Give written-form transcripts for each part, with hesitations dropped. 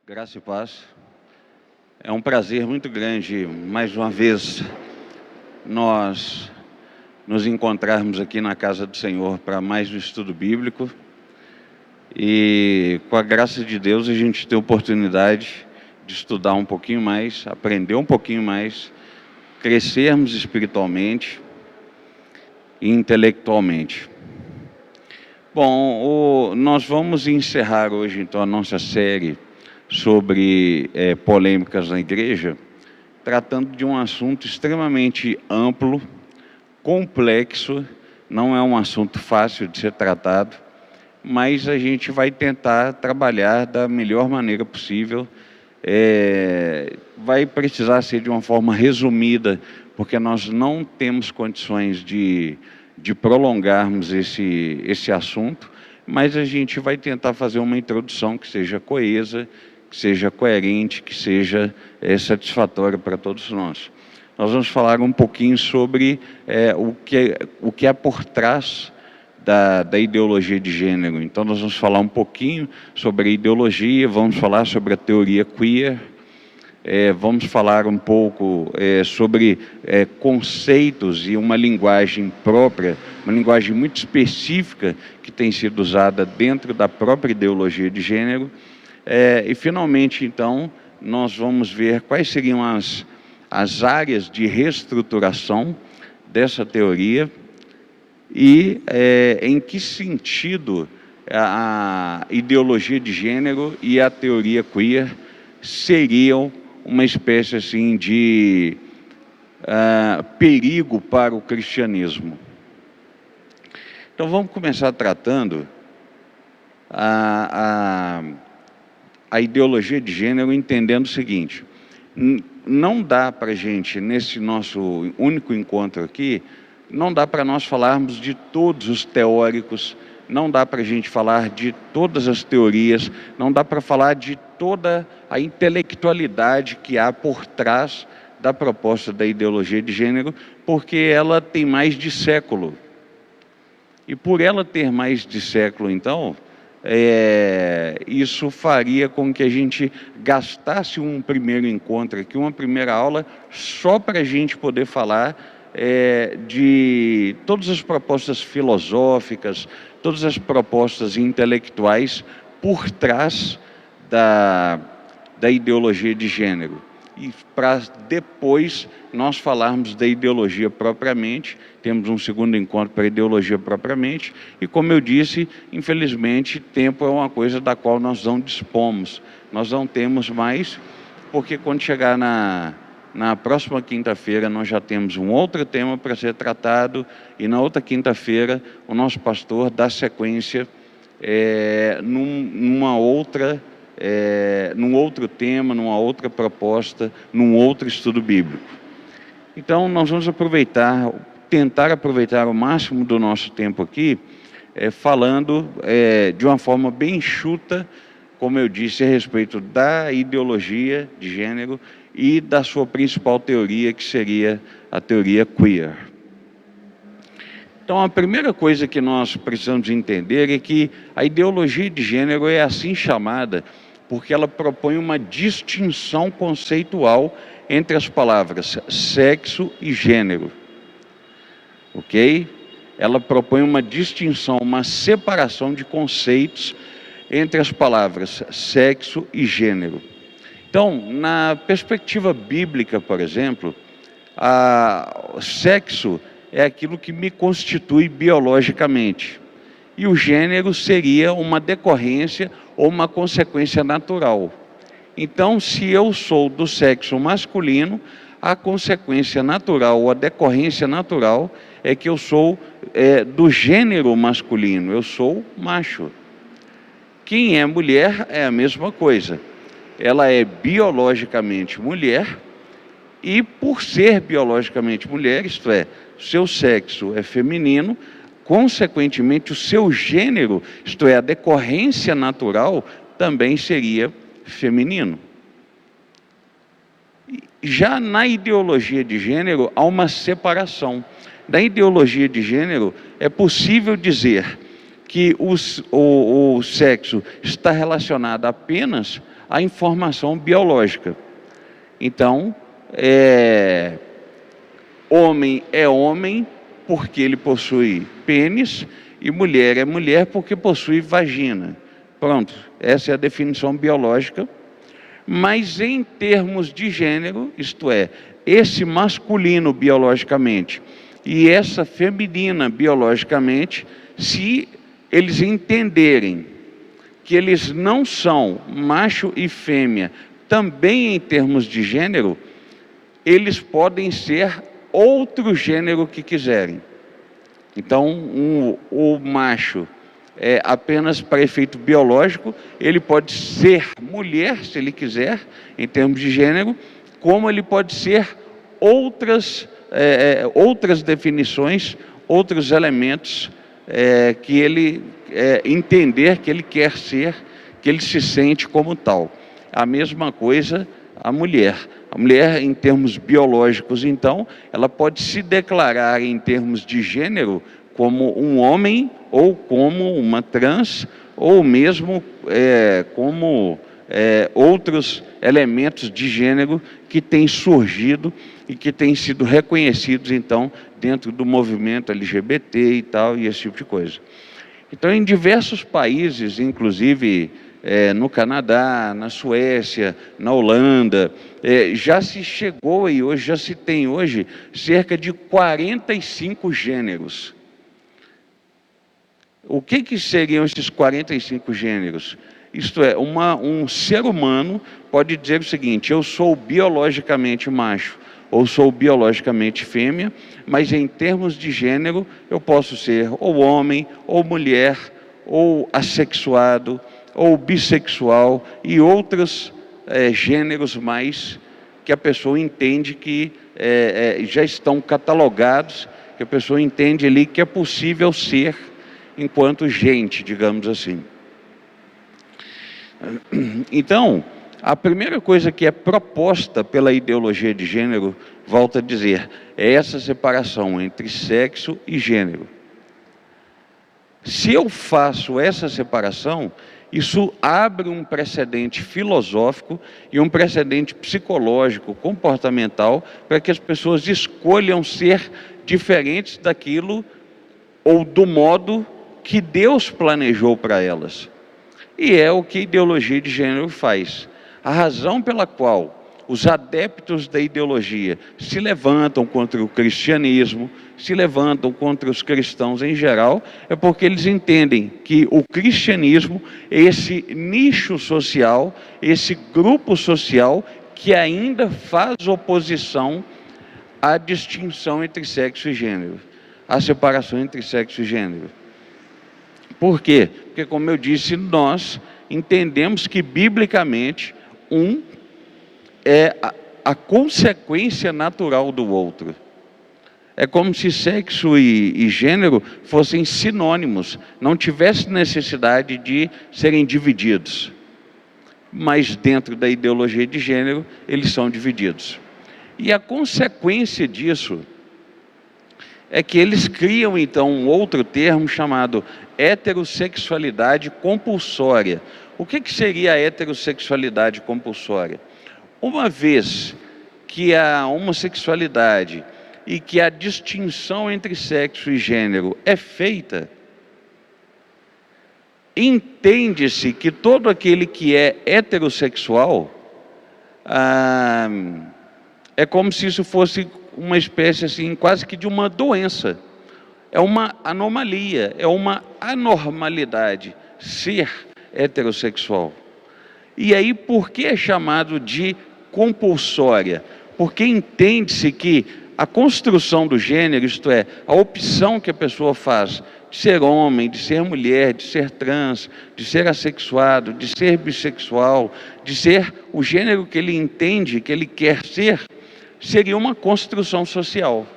Graça e paz. É um prazer muito grande, mais uma vez, nós nos encontrarmos aqui na casa do Senhor para mais um estudo bíblico. E com a graça de Deus a gente tem a oportunidade de estudar um pouquinho mais, aprender um pouquinho mais, crescermos espiritualmente e intelectualmente. Bom, nós vamos encerrar hoje então a nossa série sobre polêmicas na igreja, tratando de um assunto extremamente amplo, complexo, não é um assunto fácil de ser tratado, mas a gente vai tentar trabalhar da melhor maneira possível. Vai precisar ser de uma forma resumida, porque nós não temos condições de prolongarmos esse assunto, mas a gente vai tentar fazer uma introdução que seja coesa, que seja coerente, que seja satisfatória para todos nós. Nós vamos falar um pouquinho sobre o que é por trás da ideologia de gênero. Então nós vamos falar um pouquinho sobre a ideologia, vamos falar sobre a teoria queer, vamos falar um pouco sobre conceitos e uma linguagem própria, uma linguagem muito específica que tem sido usada dentro da própria ideologia de gênero. E finalmente, então, nós vamos ver quais seriam as áreas de reestruturação dessa teoria e em que sentido a ideologia de gênero e a teoria queer seriam uma espécie assim de perigo para o cristianismo. Então vamos começar tratando a ideologia de gênero entendendo o seguinte: não dá para a gente, nesse nosso único encontro aqui, não dá para nós falarmos de todos os teóricos, não dá para a gente falar de todas as teorias, não dá para falar de toda a intelectualidade que há por trás da proposta da ideologia de gênero, porque ela tem mais de século. E por ela ter mais de século, então, isso faria com que a gente gastasse um primeiro encontro aqui, uma primeira aula, só para a gente poder falar de todas as propostas filosóficas, todas as propostas intelectuais por trás da ideologia de gênero. E para depois nós falarmos da ideologia propriamente, temos um segundo encontro para a ideologia propriamente, e como eu disse, infelizmente, tempo é uma coisa da qual nós não dispomos, nós não temos mais, porque quando chegar na próxima quinta-feira nós já temos um outro tema para ser tratado, e na outra quinta-feira o nosso pastor dá sequência num outro tema, numa outra proposta, num outro estudo bíblico. Então nós vamos tentar aproveitar o máximo do nosso tempo aqui, falando de uma forma bem enxuta, como eu disse, a respeito da ideologia de gênero e da sua principal teoria, que seria a teoria queer. Então, a primeira coisa que nós precisamos entender é que a ideologia de gênero é assim chamada porque ela propõe uma distinção conceitual entre as palavras sexo e gênero. Ok? Ela propõe uma distinção, uma separação de conceitos entre as palavras sexo e gênero. Então, na perspectiva bíblica, por exemplo, sexo é aquilo que me constitui biologicamente. E o gênero seria uma decorrência ou uma consequência natural. Então, se eu sou do sexo masculino, a consequência natural ou a decorrência natural é que eu sou do gênero masculino, eu sou macho. Quem é mulher é a mesma coisa. Ela é biologicamente mulher e, por ser biologicamente mulher, isto é, seu sexo é feminino, consequentemente o seu gênero, isto é, a decorrência natural, também seria feminino. Já na ideologia de gênero há uma separação. Na ideologia de gênero é possível dizer que o sexo está relacionado apenas a informação biológica. Então, homem é homem porque ele possui pênis, e mulher é mulher porque possui vagina. Pronto, essa é a definição biológica. Mas em termos de gênero, isto é, esse masculino biologicamente e essa feminina biologicamente, se eles entenderem que eles não são macho e fêmea, também em termos de gênero, eles podem ser outro gênero que quiserem. Então, o macho é apenas para efeito biológico, ele pode ser mulher, se ele quiser, em termos de gênero, como ele pode ser outras definições, outros elementos que ele entender que ele quer ser, que ele se sente como tal. A mesma coisa a mulher. A mulher, em termos biológicos, então, ela pode se declarar em termos de gênero como um homem, ou como uma trans, ou mesmo como outros elementos de gênero que têm surgido e que têm sido reconhecidos, então, dentro do movimento LGBT e tal, e esse tipo de coisa. Então, em diversos países, inclusive no Canadá, na Suécia, na Holanda, já se chegou e hoje já se tem hoje cerca de 45 gêneros. O que seriam esses 45 gêneros? Isto é, um ser humano pode dizer o seguinte: eu sou biologicamente macho ou sou biologicamente fêmea, mas em termos de gênero eu posso ser ou homem, ou mulher, ou assexuado, ou bissexual e outros gêneros mais que a pessoa entende que já estão catalogados, que a pessoa entende ali que é possível ser enquanto gente, digamos assim. Então, a primeira coisa que é proposta pela ideologia de gênero, volto a dizer, é essa separação entre sexo e gênero. Se eu faço essa separação, isso abre um precedente filosófico e um precedente psicológico, comportamental, para que as pessoas escolham ser diferentes daquilo ou do modo que Deus planejou para elas. E é o que a ideologia de gênero faz. A razão pela qual os adeptos da ideologia se levantam contra o cristianismo, se levantam contra os cristãos em geral, é porque eles entendem que o cristianismo é esse nicho social, esse grupo social que ainda faz oposição à distinção entre sexo e gênero, à separação entre sexo e gênero. Por quê? Porque, como eu disse, nós entendemos que, biblicamente, um é a consequência natural do outro. É como se sexo e gênero fossem sinônimos, não tivesse necessidade de serem divididos. Mas, dentro da ideologia de gênero, eles são divididos. E a consequência disso é que eles criam, então, um outro termo chamado heterossexualidade compulsória. O que seria a heterossexualidade compulsória? Uma vez que a homossexualidade e que a distinção entre sexo e gênero é feita, entende-se que todo aquele que é heterossexual, é como se isso fosse uma espécie assim, quase que de uma doença. É uma anomalia, é uma anormalidade ser heterossexual. E aí, por que é chamado de compulsória? Porque entende-se que a construção do gênero, isto é, a opção que a pessoa faz de ser homem, de ser mulher, de ser trans, de ser assexuado, de ser bissexual, de ser o gênero que ele entende, que ele quer ser, seria uma construção social.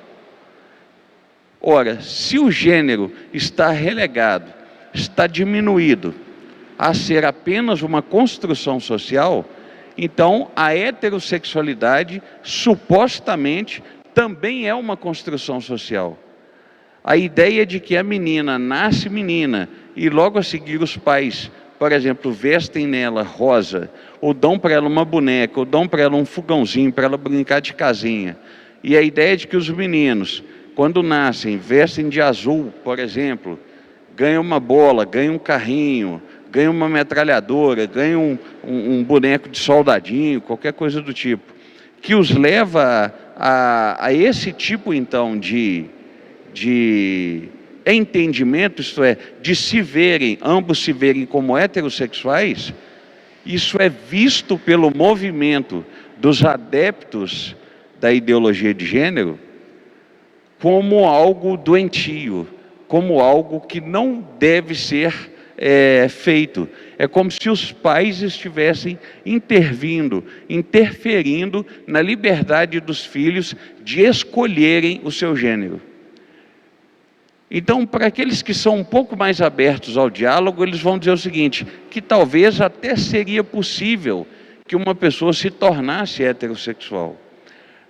Ora, se o gênero está relegado, está diminuído a ser apenas uma construção social, então a heterossexualidade supostamente também é uma construção social. A ideia de que a menina nasce menina e logo a seguir os pais por exemplo, vestem nela rosa, ou dão para ela uma boneca, ou dão para ela um fogãozinho para ela brincar de casinha. E a ideia é de que os meninos, quando nascem, vestem de azul, por exemplo, ganham uma bola, ganham um carrinho, ganham uma metralhadora, ganham um boneco de soldadinho, qualquer coisa do tipo, que os leva a esse tipo, então, de entendimento, isto é, de se verem, ambos se verem como heterossexuais. Isso é visto pelo movimento dos adeptos da ideologia de gênero como algo doentio, como algo que não deve ser feito. É como se os pais estivessem interferindo na liberdade dos filhos de escolherem o seu gênero. Então, para aqueles que são um pouco mais abertos ao diálogo, eles vão dizer o seguinte, que talvez até seria possível que uma pessoa se tornasse heterossexual.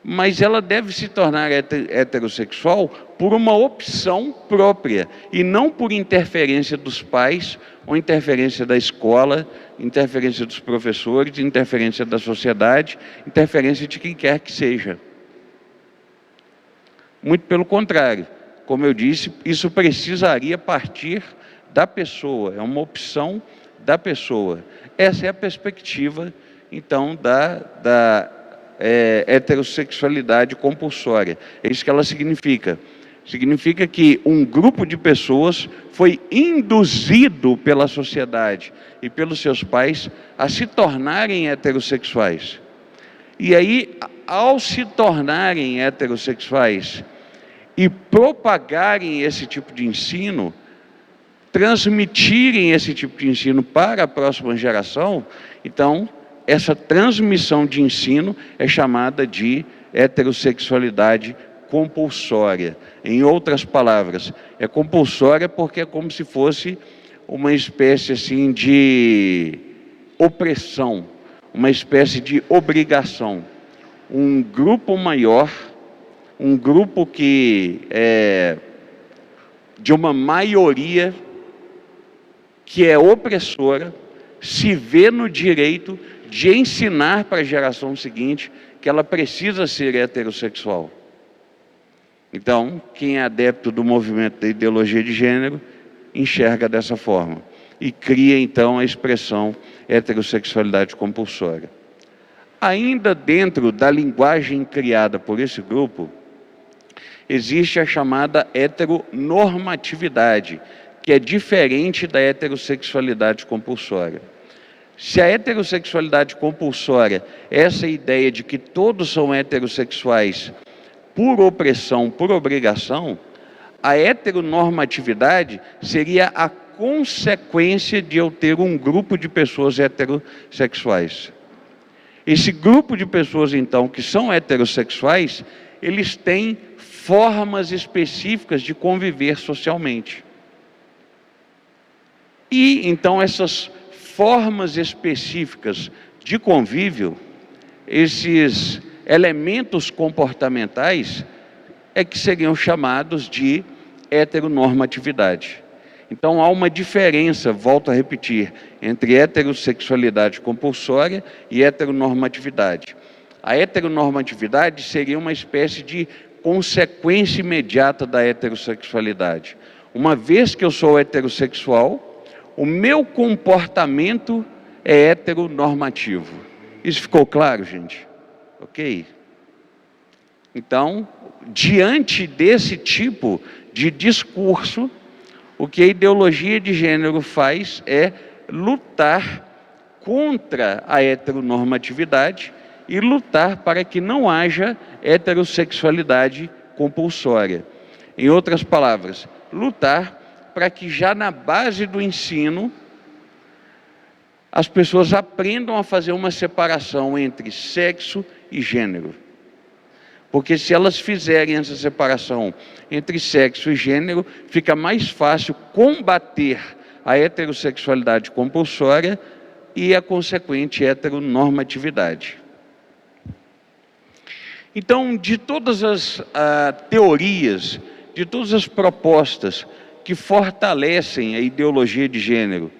Mas ela deve se tornar heterossexual por uma opção própria, e não por interferência dos pais, ou interferência da escola, interferência dos professores, interferência da sociedade, interferência de quem quer que seja. Muito pelo contrário. Como eu disse, isso precisaria partir da pessoa, é uma opção da pessoa. Essa é a perspectiva, então, da heterossexualidade compulsória. É isso que ela significa. Significa que um grupo de pessoas foi induzido pela sociedade e pelos seus pais a se tornarem heterossexuais. E aí, ao se tornarem heterossexuais e propagarem esse tipo de ensino, transmitirem esse tipo de ensino para a próxima geração, então, essa transmissão de ensino é chamada de heterossexualidade compulsória. Em outras palavras, é compulsória porque é como se fosse uma espécie assim de opressão, uma espécie de obrigação. Um grupo maior, um grupo que é de uma maioria que é opressora, se vê no direito de ensinar para a geração seguinte que ela precisa ser heterossexual. Então, quem é adepto do movimento da ideologia de gênero, enxerga dessa forma. E cria, então, a expressão heterossexualidade compulsória. Ainda dentro da linguagem criada por esse grupo, existe a chamada heteronormatividade, que é diferente da heterossexualidade compulsória. Se a heterossexualidade compulsória é essa ideia de que todos são heterossexuais por opressão, por obrigação, a heteronormatividade seria a consequência de eu ter um grupo de pessoas heterossexuais. Esse grupo de pessoas, então, que são heterossexuais, eles têm formas específicas de conviver socialmente. E, então, essas formas específicas de convívio, esses elementos comportamentais, é que seriam chamados de heteronormatividade. Então há uma diferença, volto a repetir, entre heterossexualidade compulsória e heteronormatividade. A heteronormatividade seria uma espécie de consequência imediata da heterossexualidade. Uma vez que eu sou heterossexual, o meu comportamento é heteronormativo. Isso ficou claro, gente? Ok? Então, diante desse tipo de discurso, o que a ideologia de gênero faz é lutar contra a heteronormatividade e lutar para que não haja heterossexualidade compulsória. Em outras palavras, lutar para que já na base do ensino as pessoas aprendam a fazer uma separação entre sexo e gênero. Porque se elas fizerem essa separação entre sexo e gênero, fica mais fácil combater a heterossexualidade compulsória e a consequente heteronormatividade. Então, de todas as teorias, de todas as propostas que fortalecem a ideologia de gênero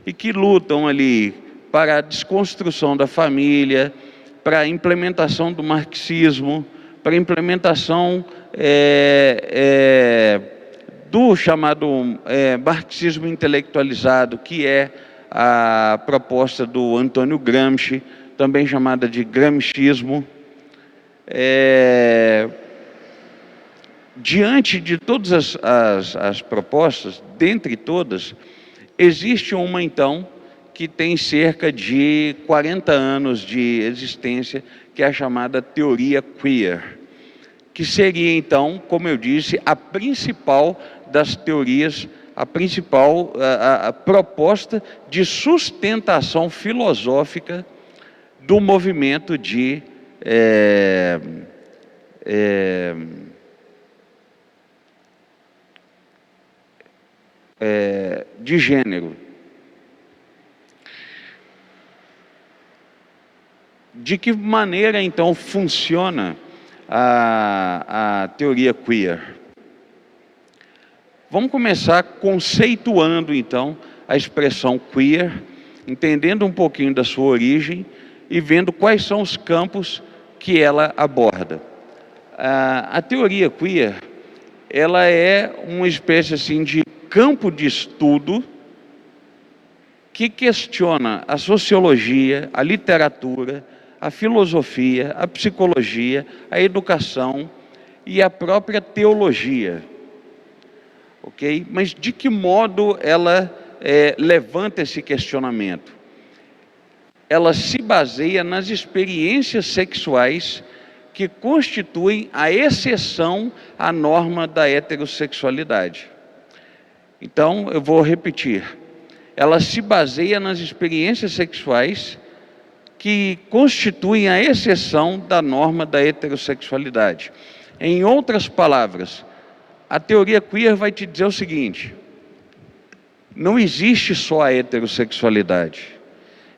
e que lutam ali para a desconstrução da família, para a implementação do marxismo, para a implementação do chamado marxismo intelectualizado, que é a proposta do Antônio Gramsci, também chamada de gramscismo. Diante de todas as propostas, dentre todas, existe uma, então, que tem cerca de 40 anos de existência, que é a chamada teoria queer, que seria, então, como eu disse, a principal das teorias, a principal a proposta de sustentação filosófica do movimento de gênero. De que maneira, então, funciona a teoria queer? Vamos começar conceituando, então, a expressão queer, entendendo um pouquinho da sua origem e vendo quais são os campos que ela aborda. A teoria queer, ela é uma espécie assim de campo de estudo que questiona a sociologia, a literatura, a filosofia, a psicologia, a educação e a própria teologia. Ok? Mas de que modo ela levanta esse questionamento? Ela se baseia nas experiências sexuais que constituem a exceção à norma da heterossexualidade. Então, eu vou repetir. Ela se baseia nas experiências sexuais que constituem a exceção da norma da heterossexualidade. Em outras palavras, a teoria queer vai te dizer o seguinte: não existe só a heterossexualidade,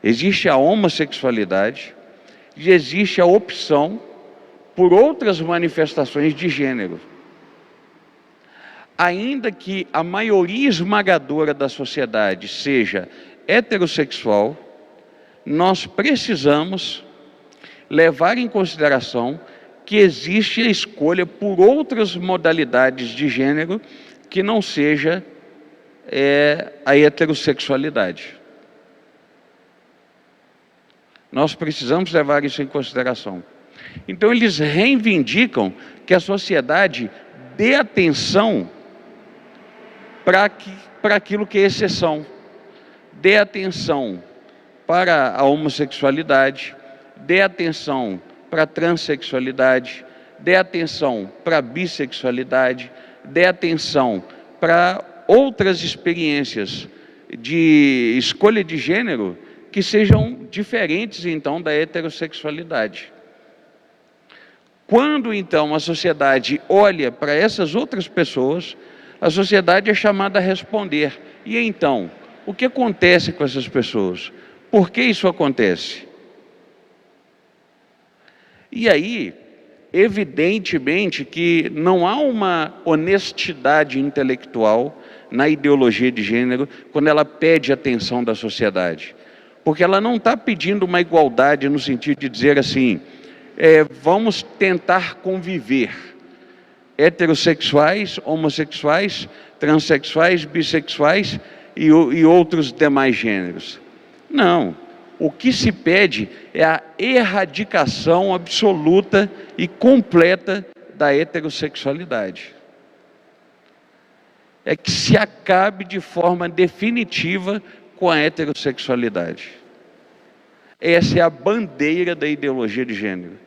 existe a homossexualidade e existe a opção por outras manifestações de gênero. Ainda que a maioria esmagadora da sociedade seja heterossexual, nós precisamos levar em consideração que existe a escolha por outras modalidades de gênero que não seja a heterossexualidade. Nós precisamos levar isso em consideração. Então, eles reivindicam que a sociedade dê atenção para aquilo que é exceção, dê atenção para a homossexualidade, dê atenção para a transexualidade, dê atenção para a bissexualidade, dê atenção para outras experiências de escolha de gênero que sejam diferentes, então, da heterossexualidade. Quando, então, a sociedade olha para essas outras pessoas, a sociedade é chamada a responder. E então, o que acontece com essas pessoas? Por que isso acontece? E aí, evidentemente que não há uma honestidade intelectual na ideologia de gênero quando ela pede atenção da sociedade. Porque ela não está pedindo uma igualdade no sentido de dizer assim, vamos tentar conviver. Heterossexuais, homossexuais, transexuais, bissexuais e outros demais gêneros. Não. O que se pede é a erradicação absoluta e completa da heterossexualidade. É que se acabe de forma definitiva com a heterossexualidade. Essa é a bandeira da ideologia de gênero.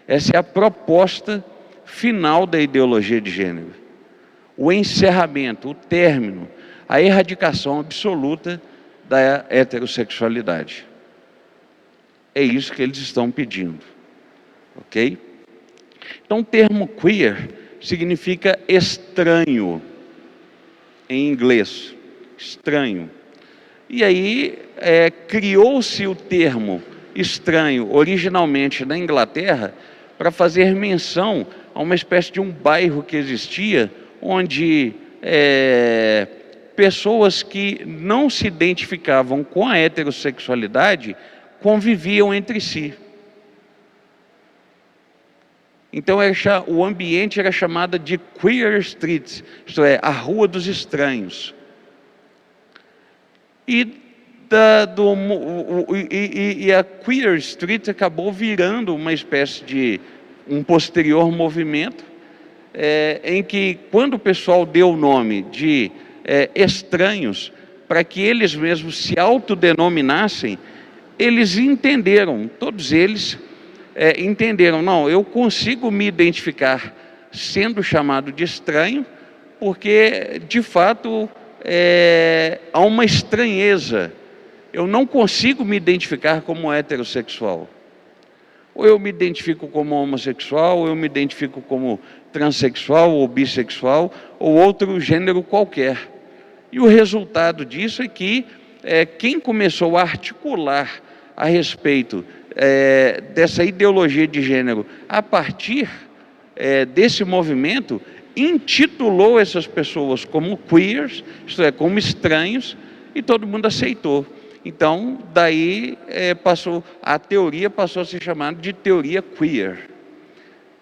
Essa é a proposta final da ideologia de gênero. O encerramento, o término, a erradicação absoluta da heterossexualidade. É isso que eles estão pedindo, ok? Então, o termo queer significa estranho, em inglês, estranho. E aí, criou-se o termo estranho, originalmente na Inglaterra, para fazer menção a uma espécie de um bairro que existia, onde pessoas que não se identificavam com a heterossexualidade conviviam entre si. Então o ambiente era chamado de Queer Street, isto é, a Rua dos Estranhos. E a Queer Street acabou virando uma espécie de um posterior movimento, em que, quando o pessoal deu o nome de estranhos, para que eles mesmos se autodenominassem, eles entenderam, todos eles entenderam, não, eu consigo me identificar sendo chamado de estranho, porque, de fato, há uma estranheza. Eu não consigo me identificar como heterossexual. Ou eu me identifico como homossexual, ou eu me identifico como transexual, ou bissexual, ou outro gênero qualquer. E o resultado disso é que quem começou a articular a respeito dessa ideologia de gênero a partir desse movimento, intitulou essas pessoas como queers, isto é, como estranhos, e todo mundo aceitou. Então, daí a teoria passou a se chamar de teoria queer.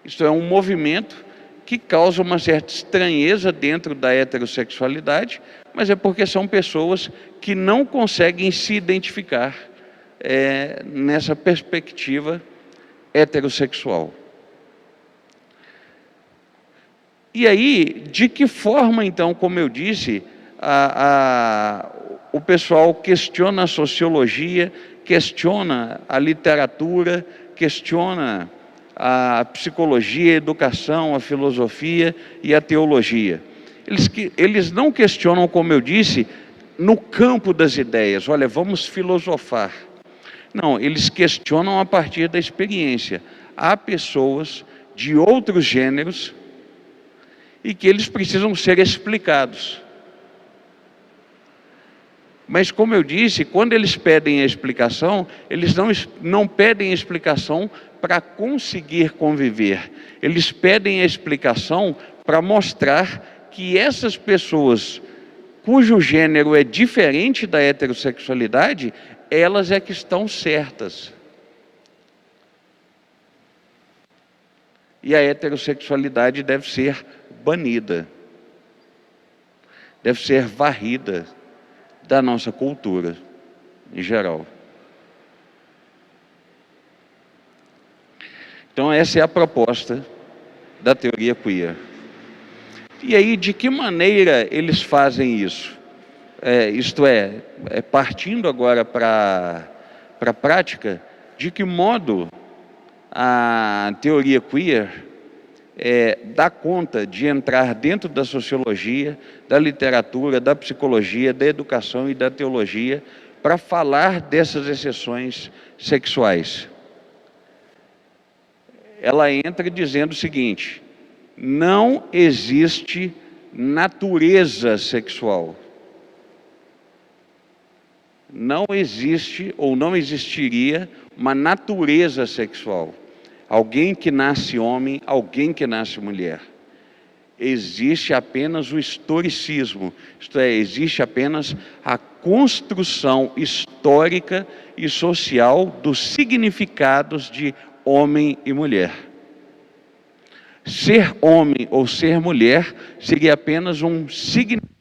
Isto é um movimento que causa uma certa estranheza dentro da heterossexualidade, mas é porque são pessoas que não conseguem se identificar nessa perspectiva heterossexual. E aí, de que forma, então, como eu disse, o pessoal questiona a sociologia, questiona a literatura, questiona a psicologia, a educação, a filosofia e a teologia. Eles não questionam, como eu disse, no campo das ideias, olha, vamos filosofar. Não, eles questionam a partir da experiência. Há pessoas de outros gêneros e que eles precisam ser explicados. Mas, como eu disse, quando eles pedem a explicação, eles não pedem a explicação para conseguir conviver. Eles pedem a explicação para mostrar que essas pessoas cujo gênero é diferente da heterossexualidade, elas é que estão certas. E a heterossexualidade deve ser banida, deve ser varrida da nossa cultura, em geral. Então, essa é a proposta da teoria queer. E aí, de que maneira eles fazem isso? Isto é, partindo agora para a prática, de que modo a teoria queer dá conta de entrar dentro da sociologia, da literatura, da psicologia, da educação e da teologia para falar dessas exceções sexuais. Ela entra dizendo o seguinte: não existe natureza sexual. Não existe ou não existiria uma natureza sexual. Alguém que nasce homem, alguém que nasce mulher. Existe apenas o historicismo, isto é, existe apenas a construção histórica e social dos significados de homem e mulher. Ser homem ou ser mulher seria apenas um significado.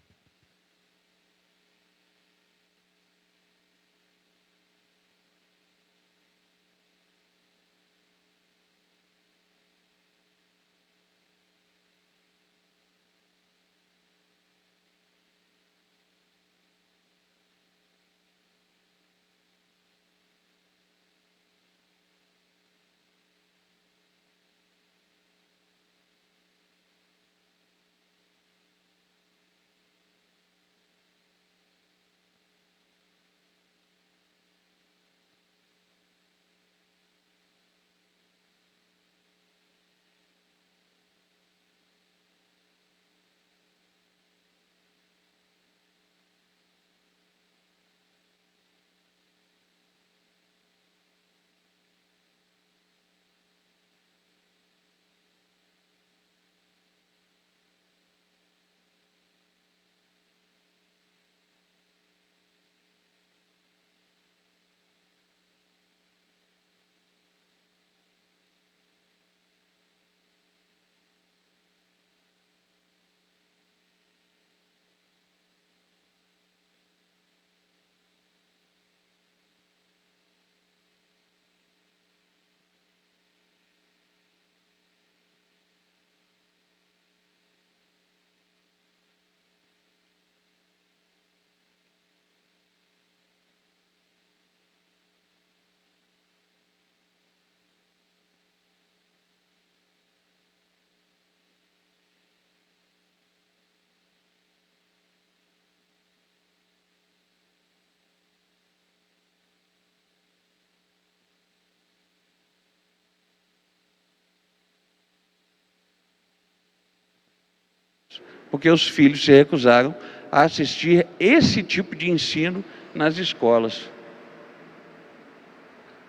porque os filhos se recusaram a assistir esse tipo de ensino nas escolas,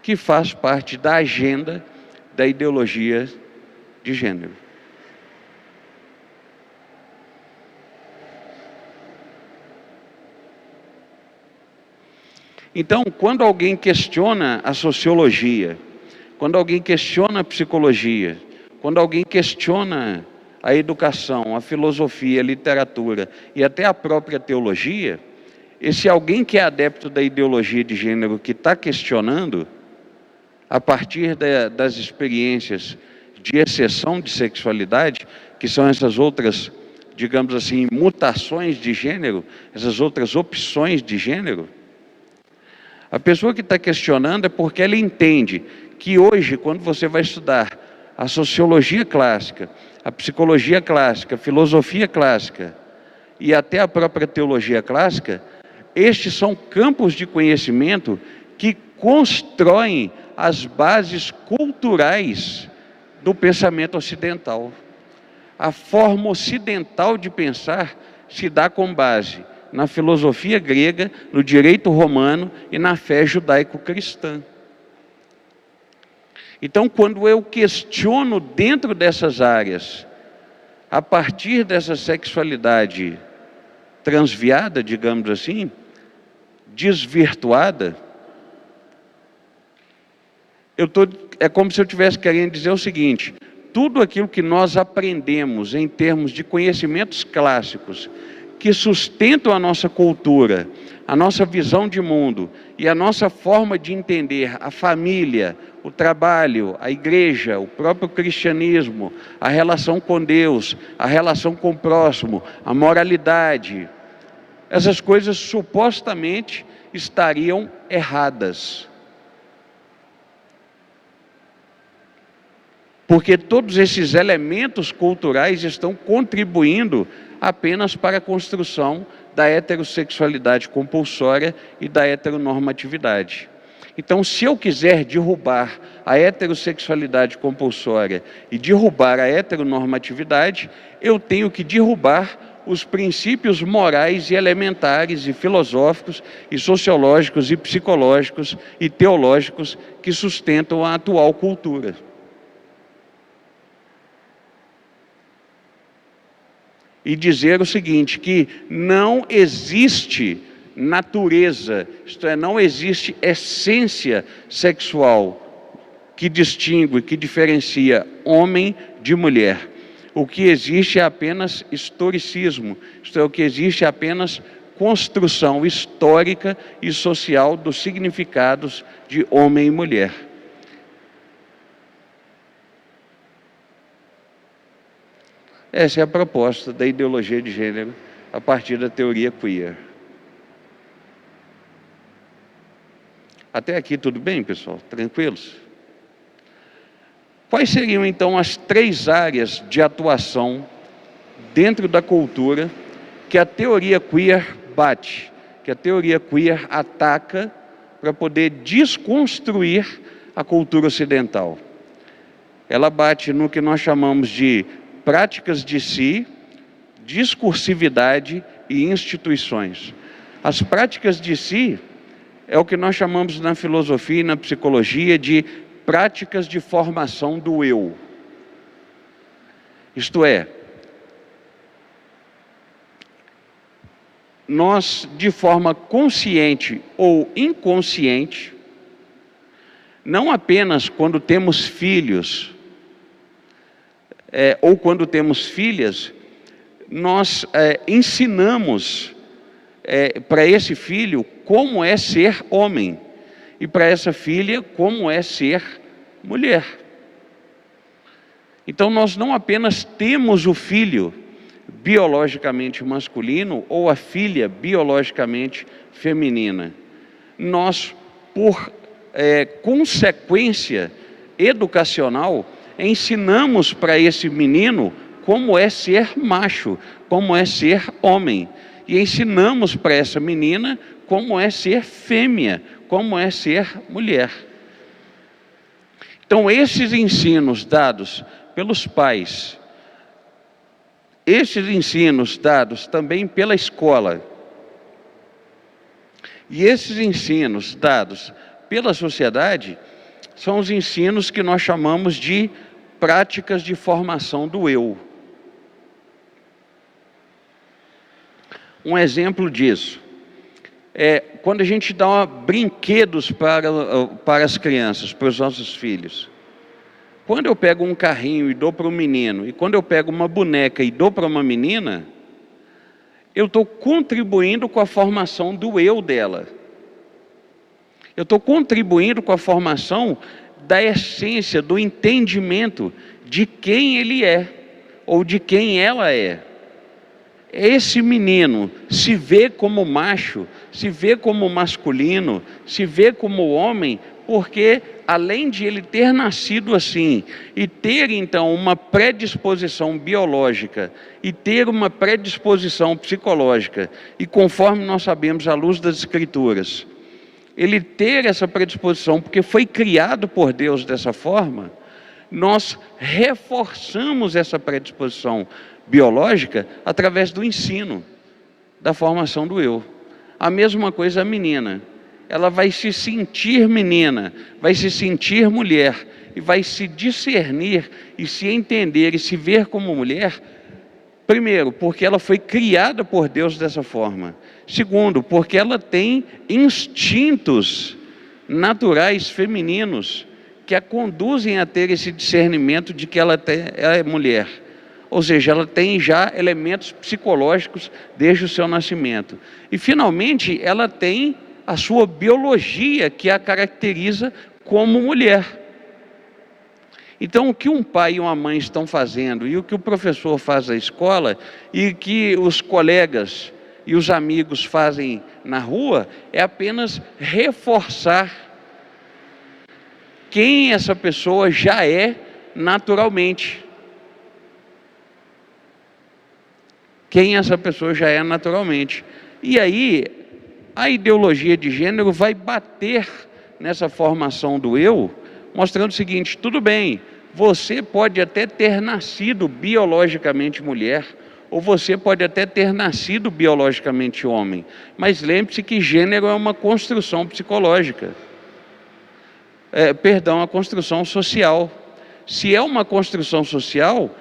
que faz parte da agenda da ideologia de gênero. Então, quando alguém questiona a sociologia, quando alguém questiona a psicologia, quando alguém questiona a educação, a filosofia, a literatura e até a própria teologia, esse alguém que é adepto da ideologia de gênero, que está questionando, a partir das experiências de exceção de sexualidade, que são essas outras, digamos assim, mutações de gênero, essas outras opções de gênero, a pessoa que está questionando é porque ela entende que hoje, quando você vai estudar a sociologia clássica, a psicologia clássica, a filosofia clássica e até a própria teologia clássica, estes são campos de conhecimento que constroem as bases culturais do pensamento ocidental. A forma ocidental de pensar se dá com base na filosofia grega, no direito romano e na fé judaico-cristã. Então, quando eu questiono dentro dessas áreas, a partir dessa sexualidade transviada, digamos assim, desvirtuada, é como se eu estivesse querendo dizer o seguinte: tudo aquilo que nós aprendemos em termos de conhecimentos clássicos, que sustentam a nossa cultura, a nossa visão de mundo e a nossa forma de entender a família, o trabalho, a igreja, o próprio cristianismo, a relação com Deus, a relação com o próximo, a moralidade, essas coisas supostamente estariam erradas. Porque todos esses elementos culturais estão contribuindo apenas para a construção da heterossexualidade compulsória e da heteronormatividade. Então, se eu quiser derrubar a heterossexualidade compulsória e derrubar a heteronormatividade, eu tenho que derrubar os princípios morais e elementares e filosóficos e sociológicos e psicológicos e teológicos que sustentam a atual cultura. E dizer o seguinte, que não existe natureza, isto é, não existe essência sexual que distingue, que diferencia homem de mulher. O que existe é apenas historicismo, isto é, o que existe é apenas construção histórica e social dos significados de homem e mulher. Essa é a proposta da ideologia de gênero a partir da teoria queer. Até aqui tudo bem, pessoal? Tranquilos? Quais seriam então as 3 áreas de atuação dentro da cultura que a teoria queer bate, que a teoria queer ataca para poder desconstruir a cultura ocidental? Ela bate no que nós chamamos de práticas de si, discursividade e instituições. As práticas de si é o que nós chamamos na filosofia e na psicologia de práticas de formação do eu. Isto é, nós, de forma consciente ou inconsciente, não apenas quando temos filhos, ou quando temos filhas, nós ensinamos para esse filho como é ser homem e para essa filha como é ser mulher. Então nós não apenas temos o filho biologicamente masculino ou a filha biologicamente feminina, nós, por consequência educacional, ensinamos para esse menino como é ser macho, como é ser homem. E ensinamos para essa menina como é ser fêmea, como é ser mulher. Então, esses ensinos dados pelos pais esses ensinos dados também pela escola e esses ensinos dados pela sociedade são os ensinos que nós chamamos de práticas de formação do eu. Um exemplo disso é quando a gente dá brinquedos para as crianças, para os nossos filhos. Quando eu pego um carrinho e dou para um menino, e quando eu pego uma boneca e dou para uma menina, eu estou contribuindo com a formação do eu dela. Eu estou contribuindo com a formação da essência, do entendimento de quem ele é, ou de quem ela é. Esse menino se vê como macho, se vê como masculino, se vê como homem, porque além de ele ter nascido assim e ter então uma predisposição biológica e ter uma predisposição psicológica, e conforme nós sabemos à luz das Escrituras, ele ter essa predisposição porque foi criado por Deus dessa forma, nós reforçamos essa predisposição biológica através do ensino, da formação do eu. A mesma coisa a menina. Ela vai se sentir menina, vai se sentir mulher e vai se discernir e se entender e se ver como mulher, primeiro, porque ela foi criada por Deus dessa forma. Segundo, porque ela tem instintos naturais femininos que a conduzem a ter esse discernimento de que ela é mulher. Ou seja, ela tem já elementos psicológicos desde o seu nascimento. E, finalmente, ela tem a sua biologia que a caracteriza como mulher. Então, o que um pai e uma mãe estão fazendo, e o que o professor faz na escola, e o que os colegas e os amigos fazem na rua, é apenas reforçar quem essa pessoa já é naturalmente. Quem essa pessoa já é naturalmente. E aí, a ideologia de gênero vai bater nessa formação do eu, mostrando o seguinte: tudo bem, você pode até ter nascido biologicamente mulher, ou você pode até ter nascido biologicamente homem, mas lembre-se que gênero é uma construção psicológica. A construção social. Se é uma construção social,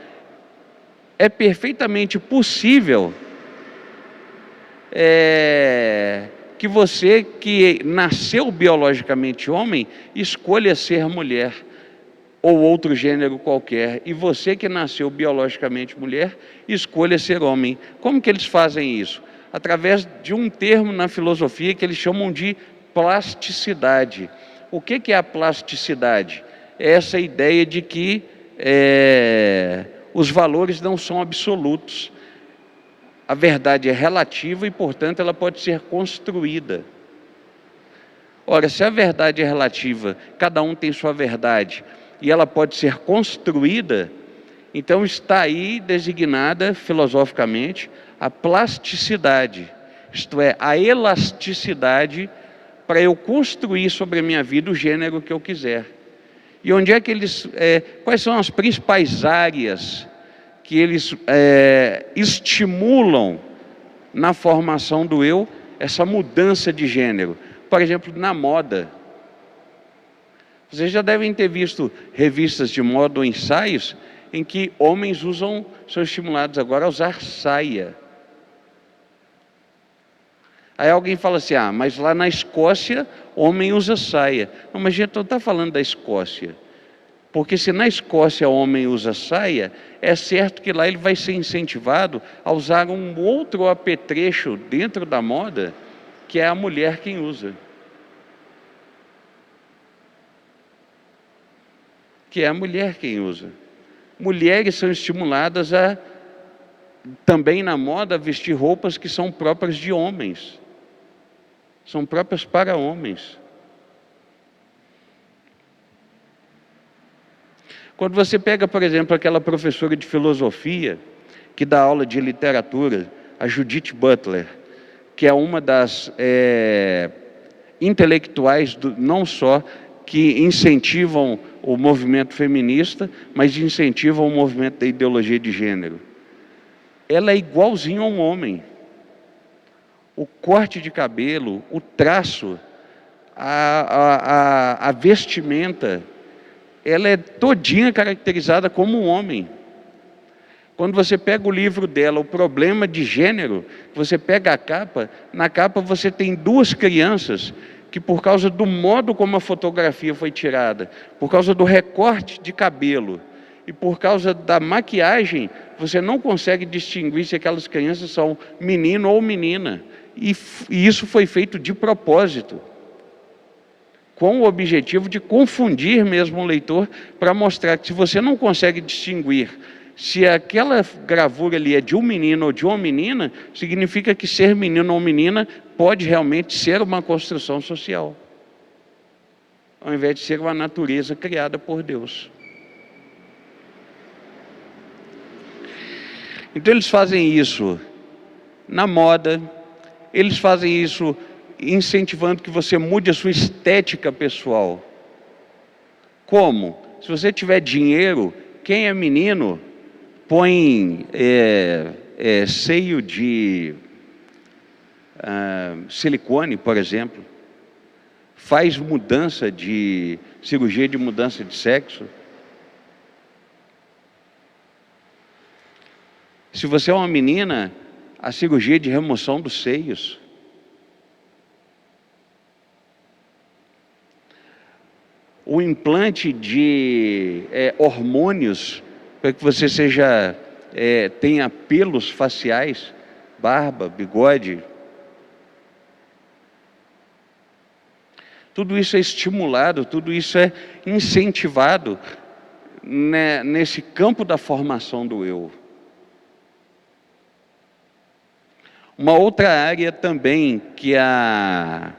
é perfeitamente possível que você que nasceu biologicamente homem, escolha ser mulher ou outro gênero qualquer, e você que nasceu biologicamente mulher, escolha ser homem. Como que eles fazem isso? Através de um termo na filosofia que eles chamam de plasticidade. O que é a plasticidade? É essa ideia de que os valores não são absolutos. A verdade é relativa e, portanto, ela pode ser construída. Ora, se a verdade é relativa, cada um tem sua verdade, e ela pode ser construída, então está aí designada filosoficamente a plasticidade, isto é, a elasticidade para eu construir sobre a minha vida o gênero que eu quiser. E onde é que quais são as principais áreas que eles estimulam na formação do eu, essa mudança de gênero? Por exemplo, na moda. Vocês já devem ter visto revistas de moda ou ensaios em que homens são estimulados agora a usar saia. Aí alguém fala assim: mas lá na Escócia, homem usa saia. Não, mas a gente não está falando da Escócia. Porque se na Escócia o homem usa saia, é certo que lá ele vai ser incentivado a usar um outro apetrecho dentro da moda, que é a mulher quem usa. Mulheres são estimuladas também na moda, a vestir roupas que são próprias de homens. São próprias para homens. Quando você pega, por exemplo, aquela professora de filosofia que dá aula de literatura, a Judith Butler, que é uma das intelectuais, não só que incentivam o movimento feminista, mas incentivam o movimento da ideologia de gênero. ela é igualzinho a um homem. O corte de cabelo, o traço, a vestimenta, ela é todinha caracterizada como um homem. Quando você pega o livro dela, O Problema de Gênero, você pega a capa, na capa você tem duas crianças que, por causa do modo como a fotografia foi tirada, por causa do recorte de cabelo e por causa da maquiagem, você não consegue distinguir se aquelas crianças são menino ou menina. E isso foi feito de propósito, com o objetivo de confundir mesmo o leitor, para mostrar que se você não consegue distinguir se aquela gravura ali é de um menino ou de uma menina, significa que ser menino ou menina pode realmente ser uma construção social, ao invés de ser uma natureza criada por Deus. Então eles fazem isso na moda, eles fazem isso incentivando que você mude a sua estética pessoal. Como? Se você tiver dinheiro, quem é menino põe seio de silicone, por exemplo, faz mudança de cirurgia de mudança de sexo. Se você é uma menina, a cirurgia de remoção dos seios. O implante de hormônios para que você tenha pelos faciais, barba, bigode. Tudo isso é estimulado, tudo isso é incentivado nesse campo da formação do eu. Uma outra área também que a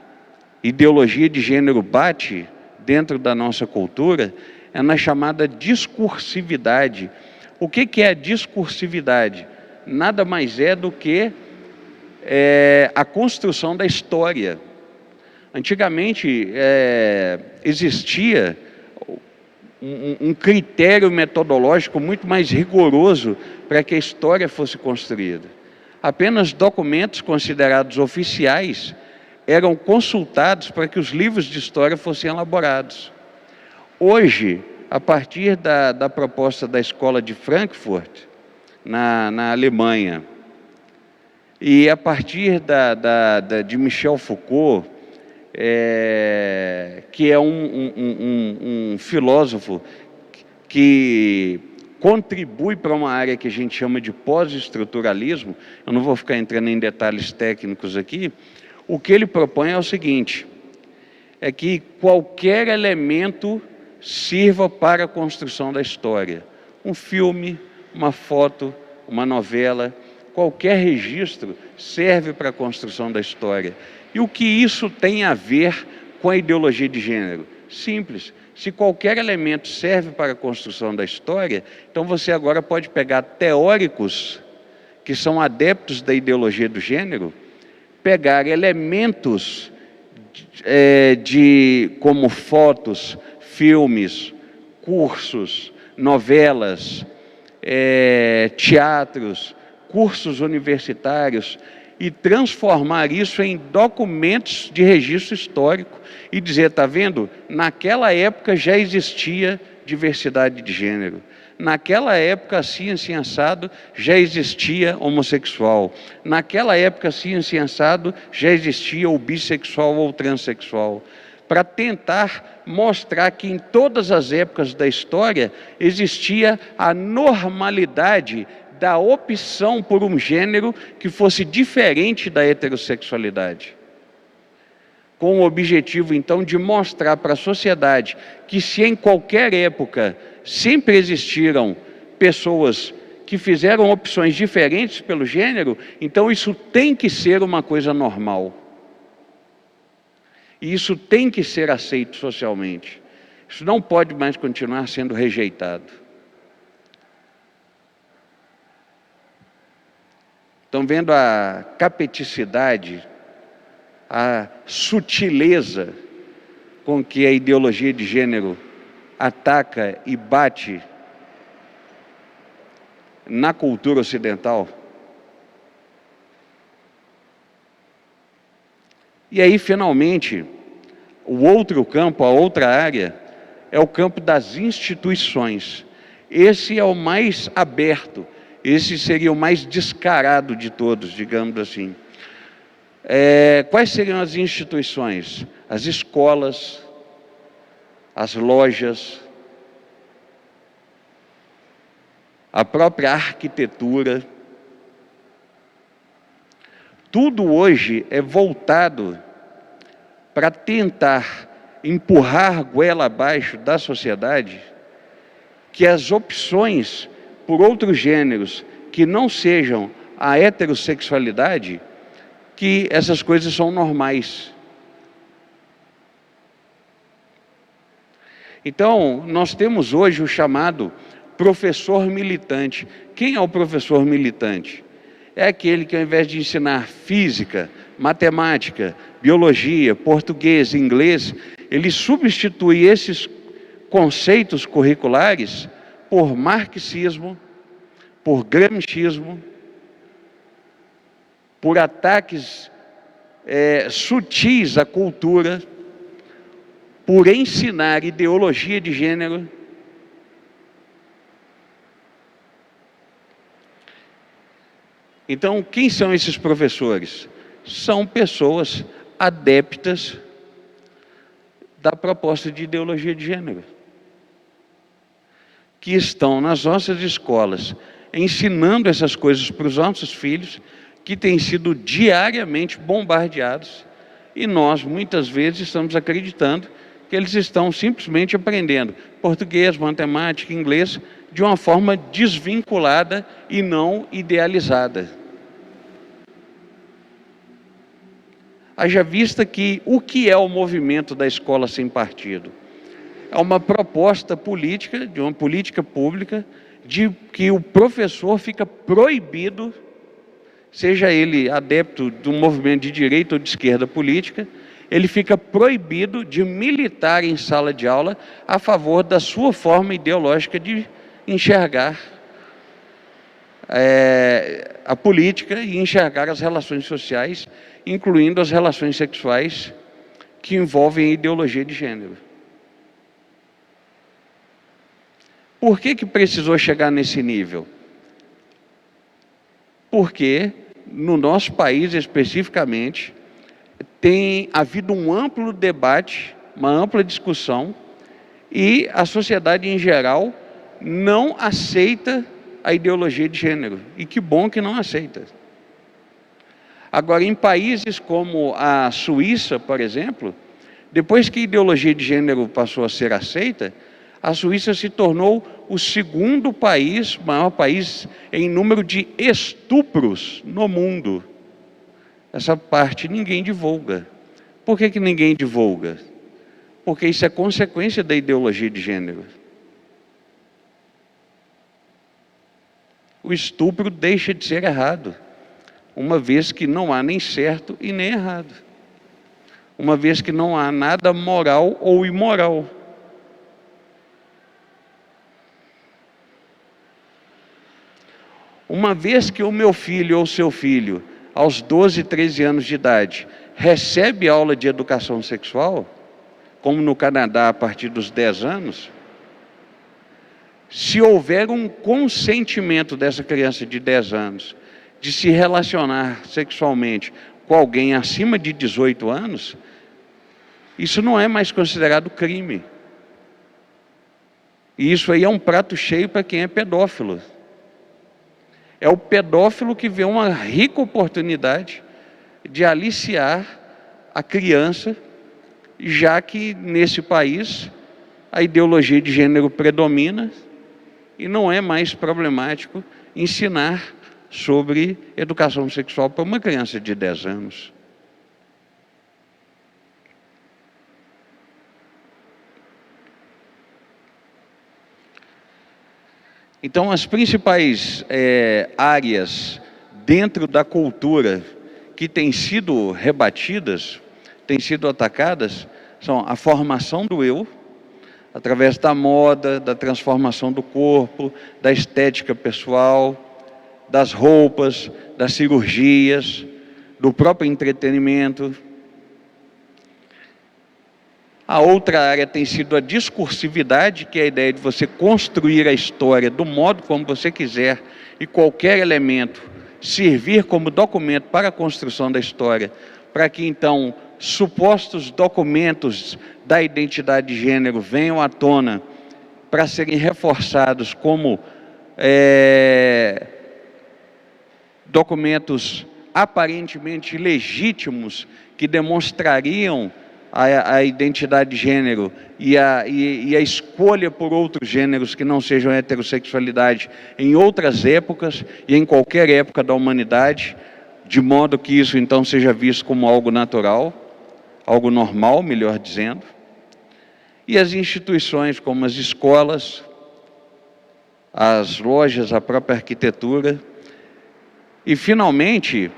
ideologia de gênero bate dentro da nossa cultura é na chamada discursividade. O que é a discursividade? Nada mais é do que a construção da história. Antigamente existia um critério metodológico muito mais rigoroso para que a história fosse construída. Apenas documentos considerados oficiais eram consultados para que os livros de história fossem elaborados. Hoje, a partir da proposta da Escola de Frankfurt, na Alemanha, e a partir de Michel Foucault, que é um filósofo que contribui para uma área que a gente chama de pós-estruturalismo, eu não vou ficar entrando em detalhes técnicos aqui, o que ele propõe é o seguinte, é que qualquer elemento sirva para a construção da história. Um filme, uma foto, uma novela, qualquer registro serve para a construção da história. E o que isso tem a ver com a ideologia de gênero? Simples. Se qualquer elemento serve para a construção da história, então você agora pode pegar teóricos que são adeptos da ideologia do gênero, pegar elementos como fotos, filmes, cursos, novelas, teatros, cursos universitários, e transformar isso em documentos de registro histórico e dizer, está vendo? Naquela época já existia diversidade de gênero. Naquela época, assim, assim, assado, já existia homossexual. Naquela época, assim, assim, assado, já existia o bissexual ou o transexual. Para tentar mostrar que em todas as épocas da história existia a normalidade da opção por um gênero que fosse diferente da heterossexualidade. Com o objetivo, então, de mostrar para a sociedade que se em qualquer época sempre existiram pessoas que fizeram opções diferentes pelo gênero, então isso tem que ser uma coisa normal. E isso tem que ser aceito socialmente. Isso não pode mais continuar sendo rejeitado. Estão vendo a capeticidade, a sutileza com que a ideologia de gênero ataca e bate na cultura ocidental? E aí, finalmente, o outro campo, a outra área, é o campo das instituições. Esse é o mais aberto, esse seria o mais descarado de todos, digamos assim. Quais seriam as instituições? As escolas, as lojas, a própria arquitetura. Tudo hoje é voltado para tentar empurrar goela abaixo da sociedade que as opções por outros gêneros que não sejam a heterossexualidade, que essas coisas são normais. Então, nós temos hoje o chamado professor militante. Quem é o professor militante? É aquele que, ao invés de ensinar física, matemática, biologia, português, inglês, ele substitui esses conceitos curriculares por marxismo, por gramscismo, por ataques sutis à cultura, por ensinar ideologia de gênero. Então, quem são esses professores? São pessoas adeptas da proposta de ideologia de gênero, que estão nas nossas escolas ensinando essas coisas para os nossos filhos, que têm sido diariamente bombardeados, e nós, muitas vezes, estamos acreditando que eles estão simplesmente aprendendo português, matemática, inglês, de uma forma desvinculada e não idealizada. Haja vista que o que é o movimento da escola sem partido? É uma proposta política, de uma política pública, de que o professor fica proibido, seja ele adepto de um movimento de direita ou de esquerda política, ele fica proibido de militar em sala de aula a favor da sua forma ideológica de enxergar a política e enxergar as relações sociais, incluindo as relações sexuais que envolvem a ideologia de gênero. Por que precisou chegar nesse nível? Porque no nosso país especificamente tem havido um amplo debate, uma ampla discussão, e a sociedade em geral não aceita a ideologia de gênero. E que bom que não aceita. Agora, em países como a Suíça, por exemplo, depois que a ideologia de gênero passou a ser aceita, a Suíça se tornou o segundo país, maior país em número de estupros no mundo. Essa parte ninguém divulga. Por que ninguém divulga? Porque isso é consequência da ideologia de gênero. O estupro deixa de ser errado, uma vez que não há nem certo e nem errado. Uma vez que não há nada moral ou imoral. Uma vez que o meu filho ou seu filho, aos 12, 13 anos de idade, recebe aula de educação sexual, como no Canadá a partir dos 10 anos, se houver um consentimento dessa criança de 10 anos de se relacionar sexualmente com alguém acima de 18 anos, isso não é mais considerado crime. E isso aí é um prato cheio para quem é pedófilo. É o pedófilo que vê uma rica oportunidade de aliciar a criança, já que nesse país a ideologia de gênero predomina e não é mais problemático ensinar sobre educação sexual para uma criança de 10 anos. Então, as principais áreas dentro da cultura que têm sido rebatidas, têm sido atacadas, são a formação do eu, através da moda, da transformação do corpo, da estética pessoal, das roupas, das cirurgias, do próprio entretenimento. A outra área tem sido a discursividade, que é a ideia de você construir a história do modo como você quiser e qualquer elemento servir como documento para a construção da história, para que então supostos documentos da identidade de gênero venham à tona para serem reforçados como documentos aparentemente legítimos que demonstrariam a identidade de gênero e a escolha por outros gêneros que não sejam heterossexualidade em outras épocas e em qualquer época da humanidade, de modo que isso então seja visto como algo natural, algo normal, melhor dizendo. E as instituições como as escolas, as lojas, a própria arquitetura. E finalmente,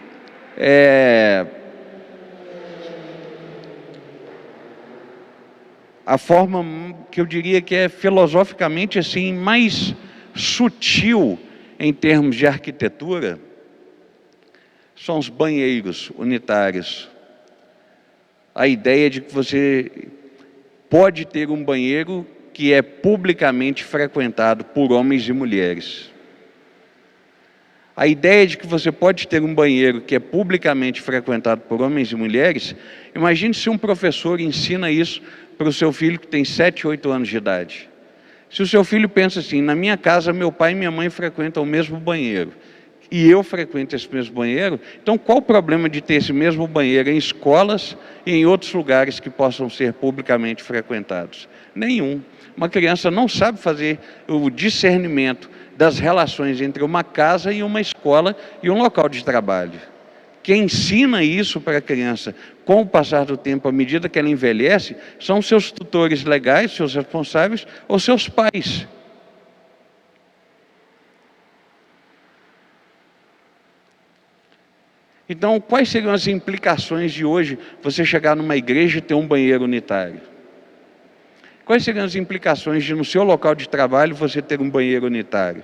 a forma que eu diria que é filosoficamente assim mais sutil em termos de arquitetura são os banheiros unitários. A ideia de que você pode ter um banheiro que é publicamente frequentado por homens e mulheres. A ideia de que você pode ter um banheiro que é publicamente frequentado por homens e mulheres, imagine se um professor ensina isso para o seu filho que tem 7, 8 anos de idade. Se o seu filho pensa assim, na minha casa meu pai e minha mãe frequentam o mesmo banheiro, e eu frequento esse mesmo banheiro, então qual o problema de ter esse mesmo banheiro em escolas e em outros lugares que possam ser publicamente frequentados? Nenhum. Uma criança não sabe fazer o discernimento das relações entre uma casa e uma escola e um local de trabalho. Quem ensina isso para a criança com o passar do tempo, à medida que ela envelhece, são seus tutores legais, seus responsáveis ou seus pais. Então, quais seriam as implicações de hoje você chegar numa igreja e ter um banheiro unitário? Quais seriam as implicações de no seu local de trabalho você ter um banheiro unitário?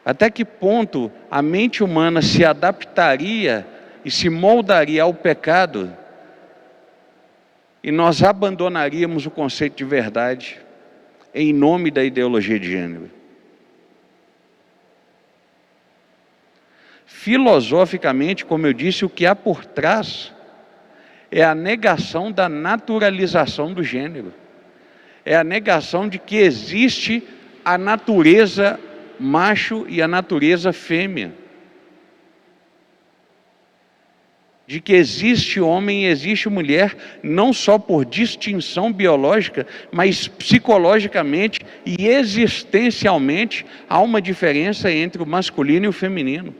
Até que ponto a mente humana se adaptaria e se moldaria ao pecado e nós abandonaríamos o conceito de verdade em nome da ideologia de gênero? Filosoficamente, como eu disse, o que há por trás é a negação da naturalização do gênero. É a negação de que existe a natureza macho e a natureza fêmea. De que existe homem e existe mulher, não só por distinção biológica, mas psicologicamente e existencialmente há uma diferença entre o masculino e o feminino.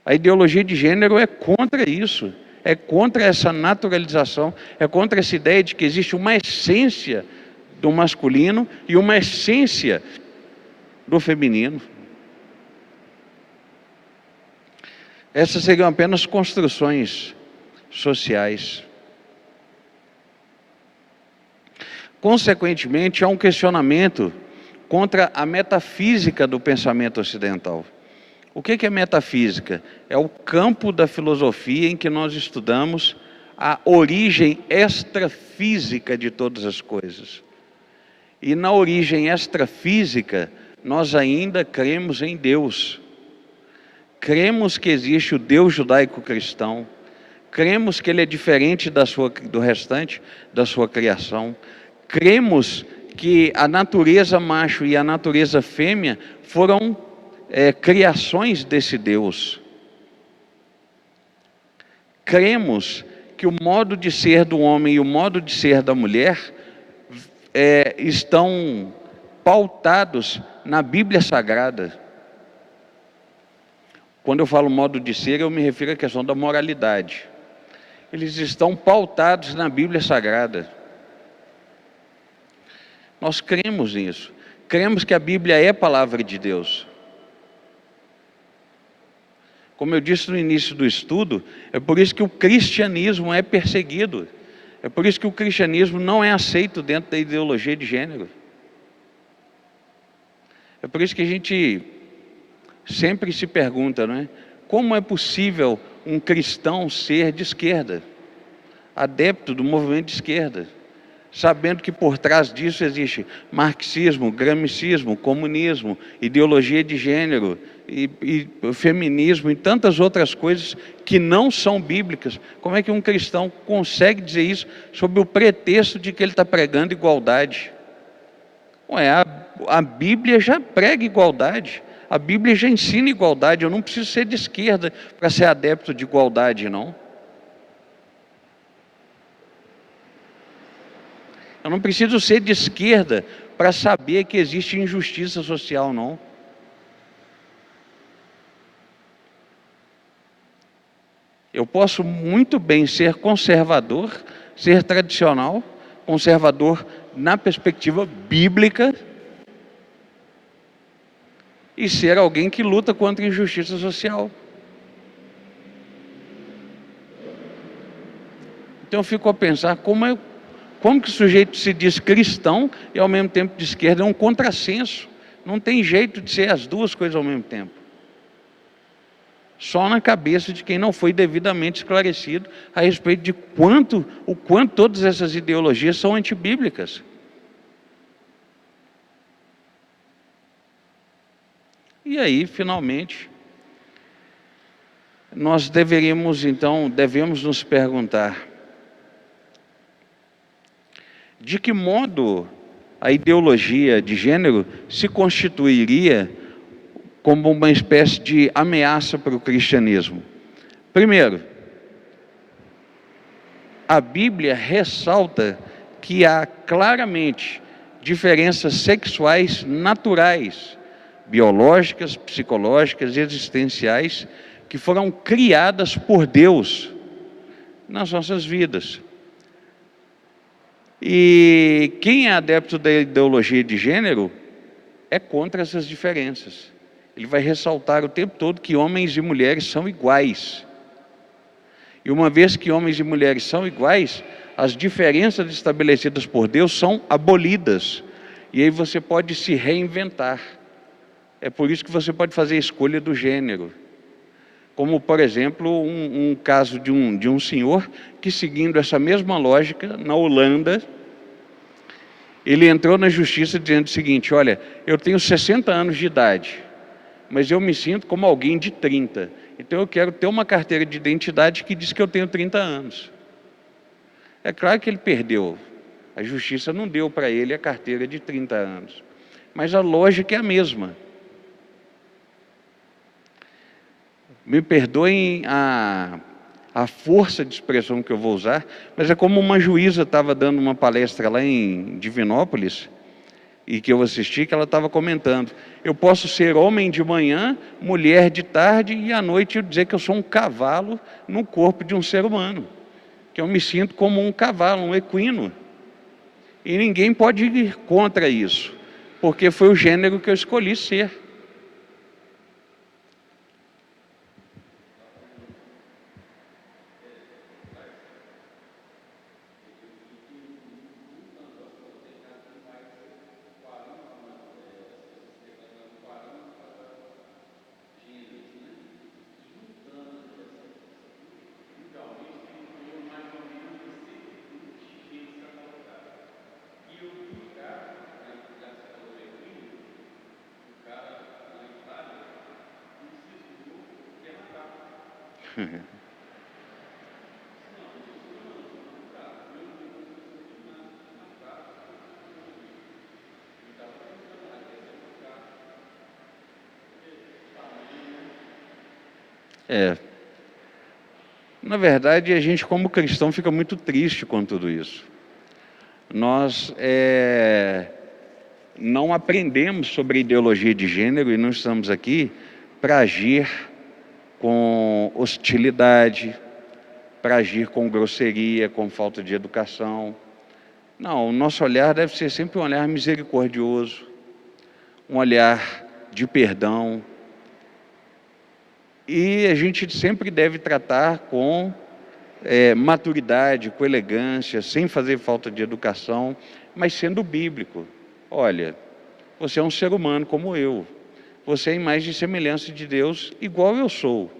A ideologia de gênero é contra isso, é contra essa naturalização, é contra essa ideia de que existe uma essência do masculino e uma essência do feminino. Essas seriam apenas construções sociais. Consequentemente, há um questionamento contra a metafísica do pensamento ocidental. O que é metafísica? É o campo da filosofia em que nós estudamos a origem extrafísica de todas as coisas. E na origem extrafísica, nós ainda cremos em Deus. Cremos que existe o Deus judaico-cristão. Cremos que ele é diferente do restante da sua criação. Cremos que a natureza macho e a natureza fêmea foram criações desse Deus. Cremos que o modo de ser do homem e o modo de ser da mulher estão pautados na Bíblia Sagrada. Quando eu falo modo de ser, eu me refiro à questão da moralidade. Eles estão pautados na Bíblia Sagrada. Nós cremos nisso. Cremos que a Bíblia é a palavra de Deus. Como eu disse no início do estudo, é por isso que o cristianismo é perseguido. É por isso que o cristianismo não é aceito dentro da ideologia de gênero. É por isso que a gente sempre se pergunta, não é? Como é possível um cristão ser de esquerda? adepto do movimento de esquerda, sabendo que por trás disso existe marxismo, gramicismo, comunismo, ideologia de gênero e feminismo e tantas outras coisas que não são bíblicas. Como é que um cristão consegue dizer isso sob o pretexto de que ele está pregando igualdade? Ué, a Bíblia já prega igualdade, a Bíblia já ensina igualdade. Eu não preciso ser de esquerda para ser adepto de igualdade, não. Eu não preciso ser de esquerda para saber que existe injustiça social, não. Eu posso muito bem ser conservador, ser tradicional, conservador na perspectiva bíblica, e ser alguém que luta contra a injustiça social. Então eu fico a pensar como que o sujeito se diz cristão e ao mesmo tempo de esquerda. É um contrassenso. Não tem jeito de ser as duas coisas ao mesmo tempo. Só na cabeça de quem não foi devidamente esclarecido a respeito de o quanto todas essas ideologias são antibíblicas. E aí, finalmente, nós devemos nos perguntar: de que modo a ideologia de gênero se constituiria como uma espécie de ameaça para o cristianismo? Primeiro, a Bíblia ressalta que há claramente diferenças sexuais naturais, biológicas, psicológicas, existenciais, que foram criadas por Deus nas nossas vidas. E quem é adepto da ideologia de gênero é contra essas diferenças. Ele vai ressaltar o tempo todo que homens e mulheres são iguais. E uma vez que homens e mulheres são iguais, as diferenças estabelecidas por Deus são abolidas. E aí você pode se reinventar. É por isso que você pode fazer a escolha do gênero. Como, por exemplo, um caso de um senhor que, seguindo essa mesma lógica, na Holanda, ele entrou na justiça dizendo o seguinte: olha, eu tenho 60 anos de idade, mas eu me sinto como alguém de 30. Então eu quero ter uma carteira de identidade que diz que eu tenho 30 anos. É claro que ele perdeu. A justiça não deu para ele a carteira de 30 anos. Mas a lógica é a mesma. Me perdoem a força de expressão que eu vou usar, mas é como uma juíza estava dando uma palestra lá em Divinópolis, e que eu assisti, que ela estava comentando: eu posso ser homem de manhã, mulher de tarde, e à noite eu dizer que eu sou um cavalo no corpo de um ser humano, que eu me sinto como um cavalo, um equino, e ninguém pode ir contra isso, porque foi o gênero que eu escolhi ser. Na verdade, a gente como cristão fica muito triste com tudo isso. Nós não aprendemos sobre ideologia de gênero e não estamos aqui para agir com hostilidade, para agir com grosseria, com falta de educação. Não, o nosso olhar deve ser sempre um olhar misericordioso, um olhar de perdão. E a gente sempre deve tratar com maturidade, com elegância, sem fazer falta de educação, mas sendo bíblico. Olha, você é um ser humano como eu. Você é a imagem e semelhança de Deus, igual eu sou.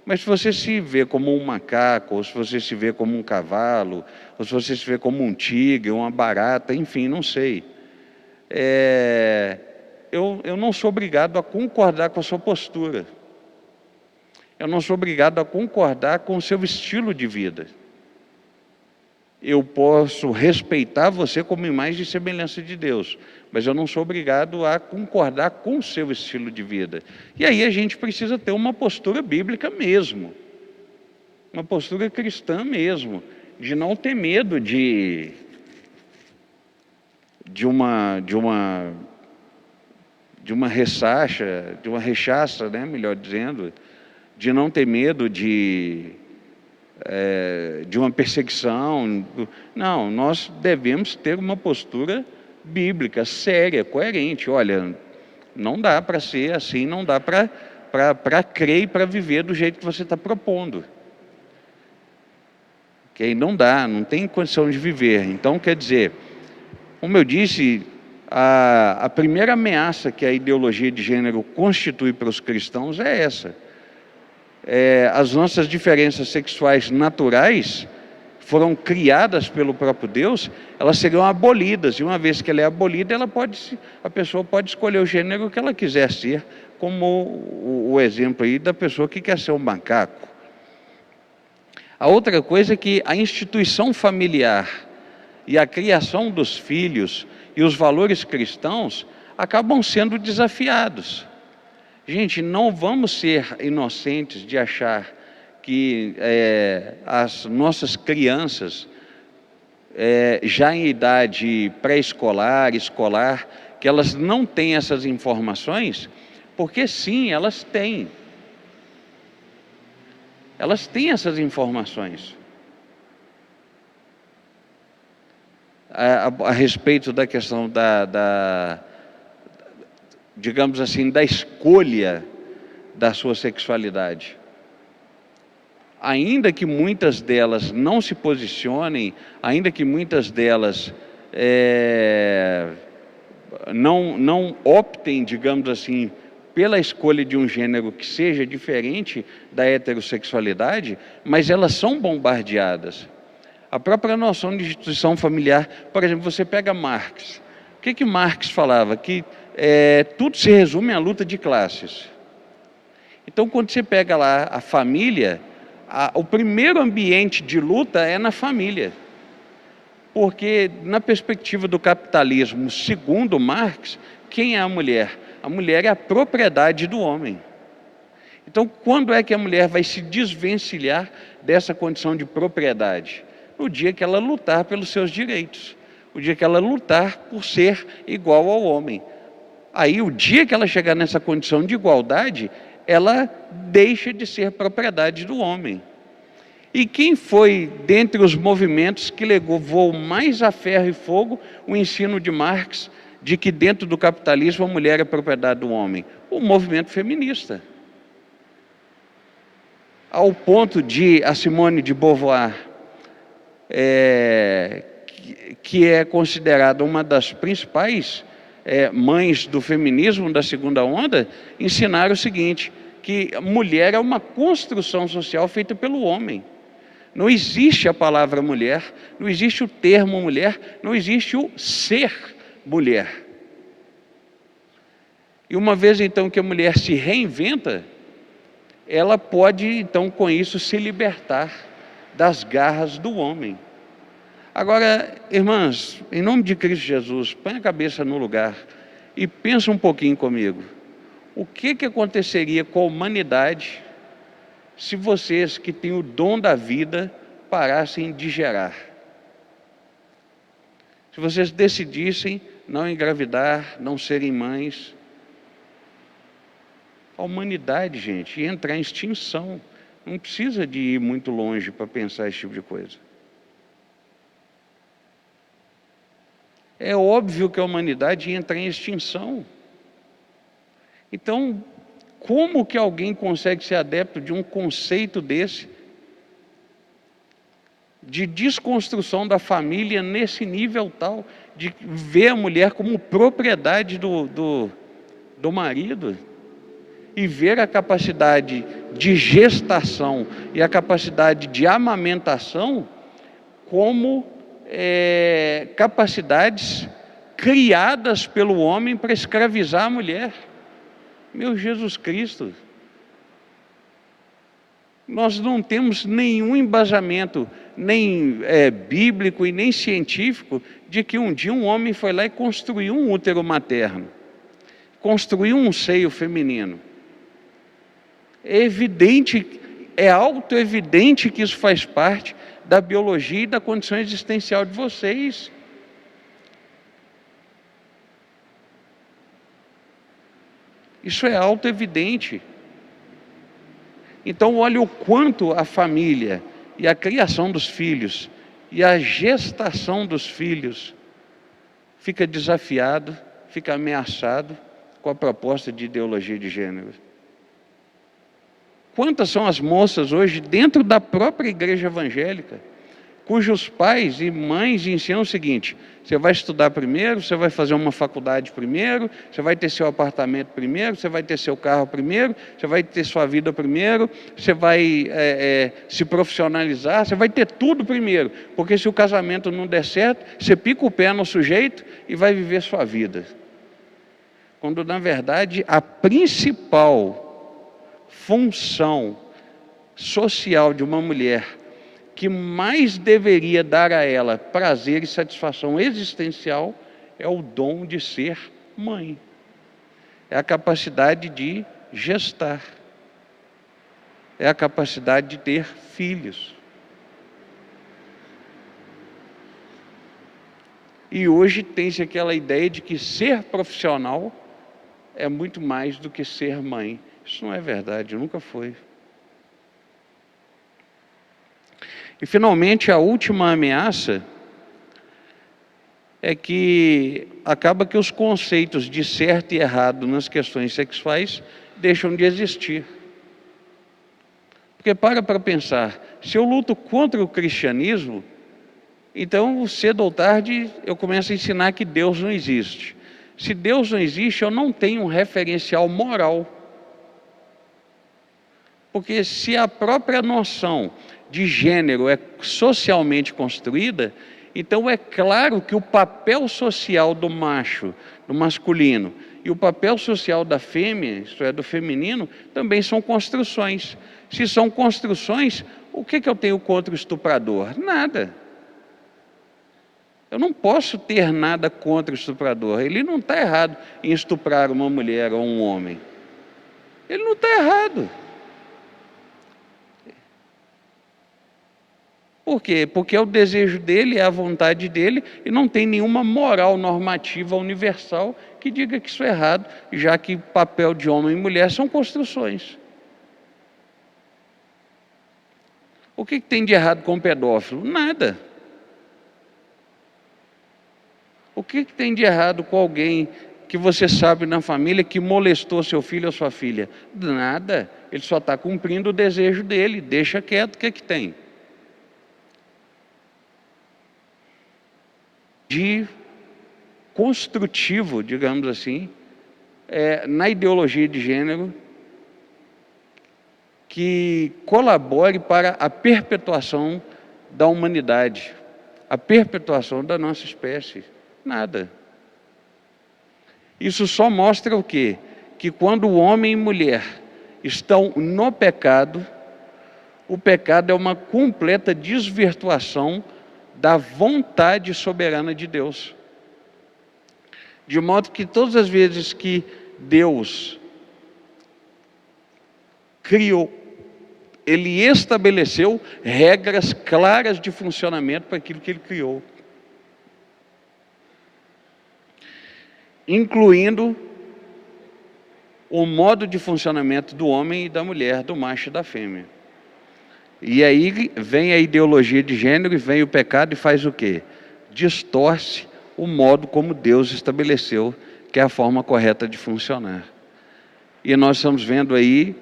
Mas se você se vê como um macaco, ou se você se vê como um cavalo, ou se você se vê como um tigre, uma barata, enfim, não sei. Eu não sou obrigado a concordar com a sua postura. Eu não sou obrigado a concordar com o seu estilo de vida. Eu posso respeitar você como imagem e semelhança de Deus, mas eu não sou obrigado a concordar com o seu estilo de vida. E aí a gente precisa ter uma postura bíblica mesmo, uma postura cristã mesmo, de não ter medo de uma rechaça, né, melhor dizendo, de não ter medo de uma perseguição. Não, nós devemos ter uma postura bíblica, séria, coerente. Olha, não dá para ser assim, não dá para crer e para viver do jeito que você está propondo. Okay? Não dá, não tem condição de viver. Então, quer dizer, como eu disse, a primeira ameaça que a ideologia de gênero constitui para os cristãos é essa. As nossas diferenças sexuais naturais foram criadas pelo próprio Deus, elas seriam abolidas, e uma vez que ela é abolida, a pessoa pode escolher o gênero que ela quiser ser, como o exemplo aí da pessoa que quer ser um macaco. A outra coisa é que a instituição familiar e a criação dos filhos e os valores cristãos acabam sendo desafiados. Gente, não vamos ser inocentes de achar que as nossas crianças, já em idade pré-escolar, escolar, que elas não têm essas informações, porque sim, elas têm. Elas têm essas informações. A respeito da questão digamos assim, da escolha da sua sexualidade. Ainda que muitas delas não se posicionem, ainda que muitas delas não optem, digamos assim, pela escolha de um gênero que seja diferente da heterossexualidade, mas elas são bombardeadas. A própria noção de instituição familiar, por exemplo, você pega Marx. O que Marx falava? Que tudo se resume à luta de classes. Então, quando você pega lá a família, o primeiro ambiente de luta é na família. Porque, na perspectiva do capitalismo, segundo Marx, quem é a mulher? A mulher é a propriedade do homem. Então, quando é que a mulher vai se desvencilhar dessa condição de propriedade? No dia que ela lutar pelos seus direitos. O dia que ela lutar por ser igual ao homem. Aí, o dia que ela chegar nessa condição de igualdade, ela deixa de ser propriedade do homem. E quem foi, dentre os movimentos, que levou mais a ferro e fogo o ensino de Marx de que dentro do capitalismo a mulher é propriedade do homem? O movimento feminista. Ao ponto de a Simone de Beauvoir, que é considerada uma das principais mães do feminismo da segunda onda, ensinaram o seguinte, que a mulher é uma construção social feita pelo homem. Não existe a palavra mulher, não existe o termo mulher, não existe o ser mulher. E uma vez então que a mulher se reinventa, ela pode então com isso se libertar das garras do homem. Agora, irmãs, em nome de Cristo Jesus, põe a cabeça no lugar e pensa um pouquinho comigo. O que aconteceria com a humanidade se vocês que têm o dom da vida parassem de gerar? Se vocês decidissem não engravidar, não serem mães, a humanidade, gente, ia entrar em extinção. Não precisa de ir muito longe para pensar esse tipo de coisa. É óbvio que a humanidade ia entrar em extinção. Então, como que alguém consegue ser adepto de um conceito desse, de desconstrução da família nesse nível tal, de ver a mulher como propriedade do marido, e ver a capacidade de gestação e a capacidade de amamentação como capacidades criadas pelo homem para escravizar a mulher. Meu Jesus Cristo! Nós não temos nenhum embasamento, nem bíblico e nem científico, de que um dia um homem foi lá e construiu um útero materno, construiu um seio feminino. É evidente, é auto-evidente que isso faz parte da biologia e da condição existencial de vocês. Isso é auto-evidente. Então, olha o quanto a família e a criação dos filhos e a gestação dos filhos fica desafiado, fica ameaçado com a proposta de ideologia de gênero. Quantas são as moças hoje dentro da própria igreja evangélica, cujos pais e mães ensinam o seguinte: você vai estudar primeiro, você vai fazer uma faculdade primeiro, você vai ter seu apartamento primeiro, você vai ter seu carro primeiro, você vai ter sua vida primeiro, você vai se profissionalizar, você vai ter tudo primeiro, porque se o casamento não der certo, você pica o pé no sujeito e vai viver sua vida. Quando, na verdade, a principal função social de uma mulher que mais deveria dar a ela prazer e satisfação existencial é o dom de ser mãe. É a capacidade de gestar. É a capacidade de ter filhos. E hoje tem-se aquela ideia de que ser profissional é muito mais do que ser mãe. Isso não é verdade, nunca foi. E finalmente a última ameaça é que acaba que os conceitos de certo e errado nas questões sexuais deixam de existir. Porque para pensar, se eu luto contra o cristianismo, então cedo ou tarde eu começo a ensinar que Deus não existe. Se Deus não existe, eu não tenho um referencial moral. Porque se a própria noção de gênero é socialmente construída, então é claro que o papel social do macho, do masculino, e o papel social da fêmea, isto é, do feminino, também são construções. Se são construções, o que eu tenho contra o estuprador? Nada. Eu não posso ter nada contra o estuprador. Ele não está errado em estuprar uma mulher ou um homem. Ele não está errado. Por quê? Porque é o desejo dele, é a vontade dele, e não tem nenhuma moral normativa universal que diga que isso é errado, já que o papel de homem e mulher são construções. O que tem de errado com o pedófilo? Nada. O que tem de errado com alguém que você sabe na família que molestou seu filho ou sua filha? Nada. Ele só está cumprindo o desejo dele, deixa quieto, o que tem? De construtivo, digamos assim, na ideologia de gênero, que colabore para a perpetuação da humanidade, a perpetuação da nossa espécie. Nada. Isso só mostra o quê? Que quando o homem e mulher estão no pecado, o pecado é uma completa desvirtuação da vontade soberana de Deus. De modo que todas as vezes que Deus criou, Ele estabeleceu regras claras de funcionamento para aquilo que Ele criou. Incluindo o modo de funcionamento do homem e da mulher, do macho e da fêmea. E aí vem a ideologia de gênero e vem o pecado e faz o quê? Distorce o modo como Deus estabeleceu, que é a forma correta de funcionar. E nós estamos vendo aí,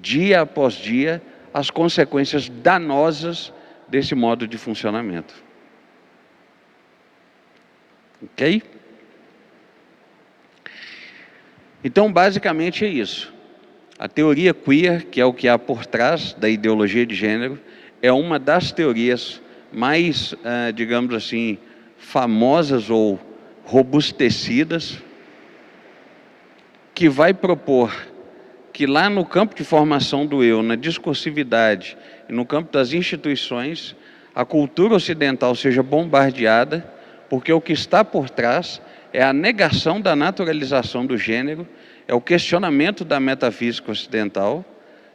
dia após dia, as consequências danosas desse modo de funcionamento. Ok? Então, basicamente é isso. A teoria queer, que é o que há por trás da ideologia de gênero, é uma das teorias mais, digamos assim, famosas ou robustecidas, que vai propor que lá no campo de formação do eu, na discursividade e no campo das instituições, a cultura ocidental seja bombardeada, porque o que está por trás é a negação da naturalização do gênero, é o questionamento da metafísica ocidental,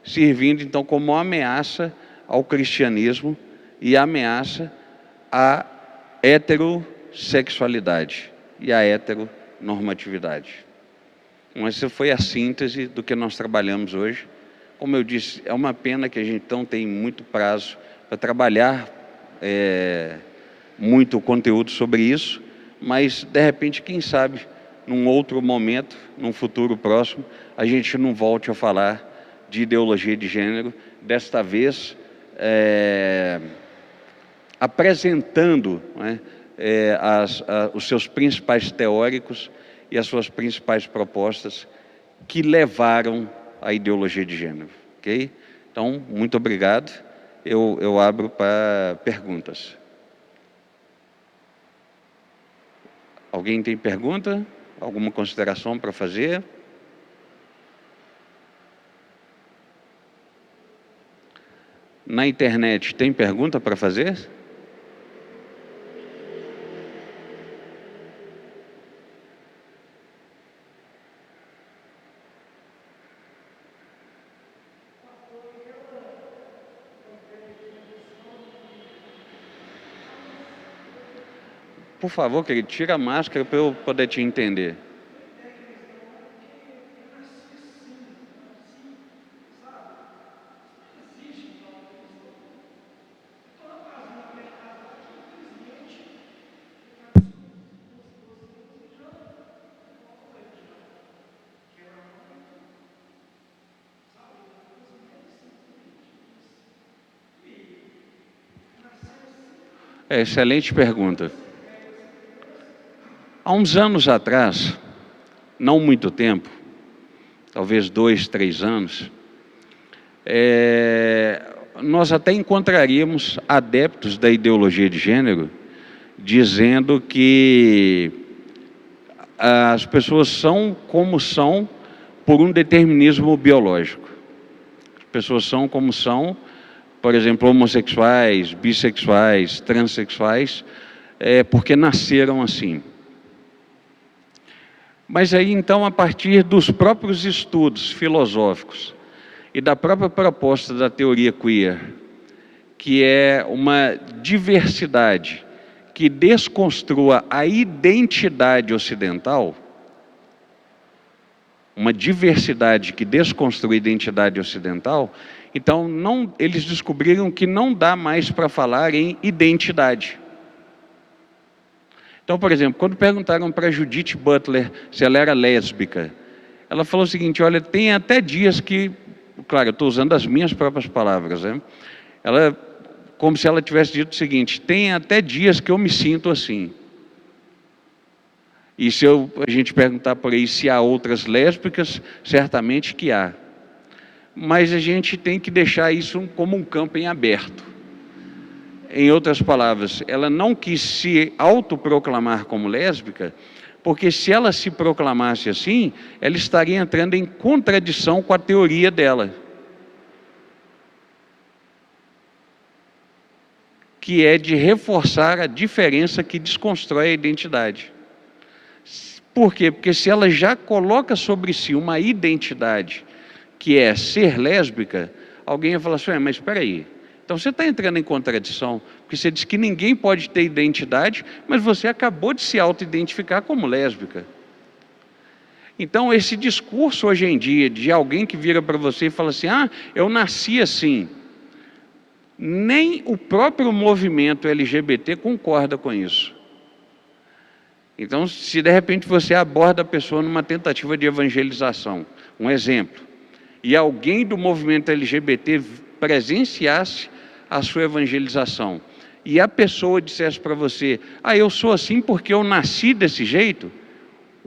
servindo então como ameaça ao cristianismo e ameaça à heterossexualidade e à heteronormatividade. Mas essa foi a síntese do que nós trabalhamos hoje. Como eu disse, é uma pena que a gente não tem muito prazo para trabalhar muito conteúdo sobre isso, mas, de repente, quem sabe, num outro momento, num futuro próximo, a gente não volte a falar de ideologia de gênero, desta vez apresentando, né, os seus principais teóricos e as suas principais propostas que levaram à ideologia de gênero, ok? Então, muito obrigado. Eu abro para perguntas. Alguém tem pergunta? Alguma consideração para fazer? Na internet, tem pergunta para fazer? Por favor, querido, tira a máscara para eu poder te entender. Excelente pergunta. Há uns anos atrás, não muito tempo, talvez 2, 3 anos, nós até encontraríamos adeptos da ideologia de gênero dizendo que as pessoas são como são por um determinismo biológico. As pessoas são como são, por exemplo, homossexuais, bissexuais, transexuais, porque nasceram assim. Mas aí, então, a partir dos próprios estudos filosóficos e da própria proposta da teoria queer, que é uma diversidade que desconstrua a identidade ocidental, uma diversidade que desconstrui a identidade ocidental, então eles descobriram que não dá mais para falar em identidade. Então, por exemplo, quando perguntaram para Judith Butler se ela era lésbica, ela falou o seguinte: olha, tem até dias que, claro, eu estou usando as minhas próprias palavras, né? Como se ela tivesse dito o seguinte: tem até dias que eu me sinto assim. E se a gente perguntar por aí se há outras lésbicas, certamente que há. Mas a gente tem que deixar isso como um campo em aberto. Em outras palavras, ela não quis se autoproclamar como lésbica, porque se ela se proclamasse assim, ela estaria entrando em contradição com a teoria dela, que é de reforçar a diferença que desconstrói a identidade. Por quê? Porque se ela já coloca sobre si uma identidade que é ser lésbica, alguém vai falar assim: mas espera aí, então você está entrando em contradição, porque você diz que ninguém pode ter identidade, mas você acabou de se auto-identificar como lésbica. Então esse discurso hoje em dia, de alguém que vira para você e fala assim: eu nasci assim, nem o próprio movimento LGBT concorda com isso. Então, se de repente você aborda a pessoa numa tentativa de evangelização, um exemplo, e alguém do movimento LGBT presenciasse a sua evangelização, e a pessoa dissesse para você: eu sou assim porque eu nasci desse jeito,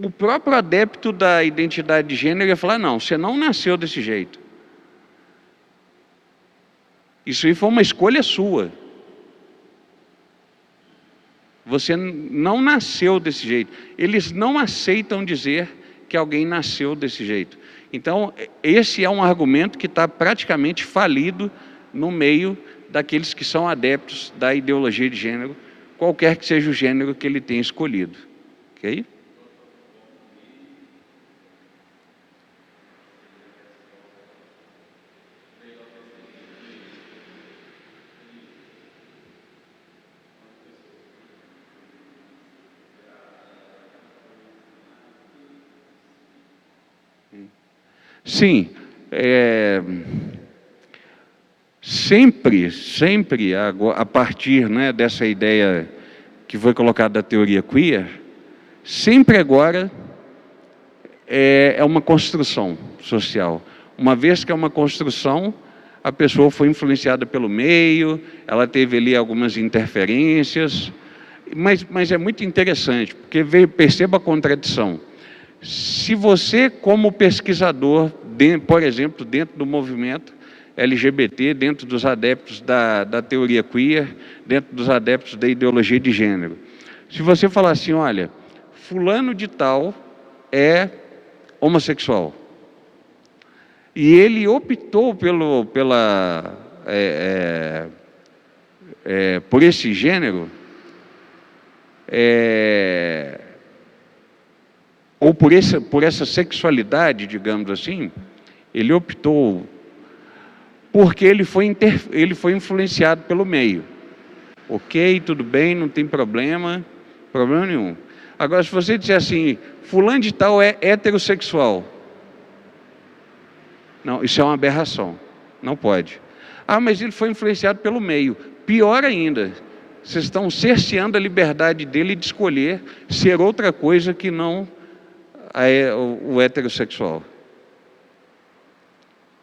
o próprio adepto da identidade de gênero ia falar, não, você não nasceu desse jeito. Isso aí foi uma escolha sua. Você não nasceu desse jeito. Eles não aceitam dizer que alguém nasceu desse jeito. Então, esse é um argumento que está praticamente falido no meio daqueles que são adeptos da ideologia de gênero, qualquer que seja o gênero que ele tenha escolhido. Ok? Sim, sempre a partir, né, dessa ideia que foi colocada da teoria queer, sempre agora é uma construção social. Uma vez que é uma construção, a pessoa foi influenciada pelo meio, ela teve ali algumas interferências, mas é muito interessante, porque perceba a contradição. Se você, como pesquisador, por exemplo, dentro do movimento LGBT, dentro dos adeptos da teoria queer, dentro dos adeptos da ideologia de gênero, se você falar assim, olha, fulano de tal é homossexual, e ele optou por esse gênero, ou por essa sexualidade, digamos assim, ele optou porque ele foi influenciado pelo meio. Ok, tudo bem, não tem problema nenhum. Agora, se você disser assim, fulano de tal é heterossexual, não, isso é uma aberração, não pode. Ah, mas ele foi influenciado pelo meio. Pior ainda, vocês estão cerceando a liberdade dele de escolher ser outra coisa que não o heterossexual.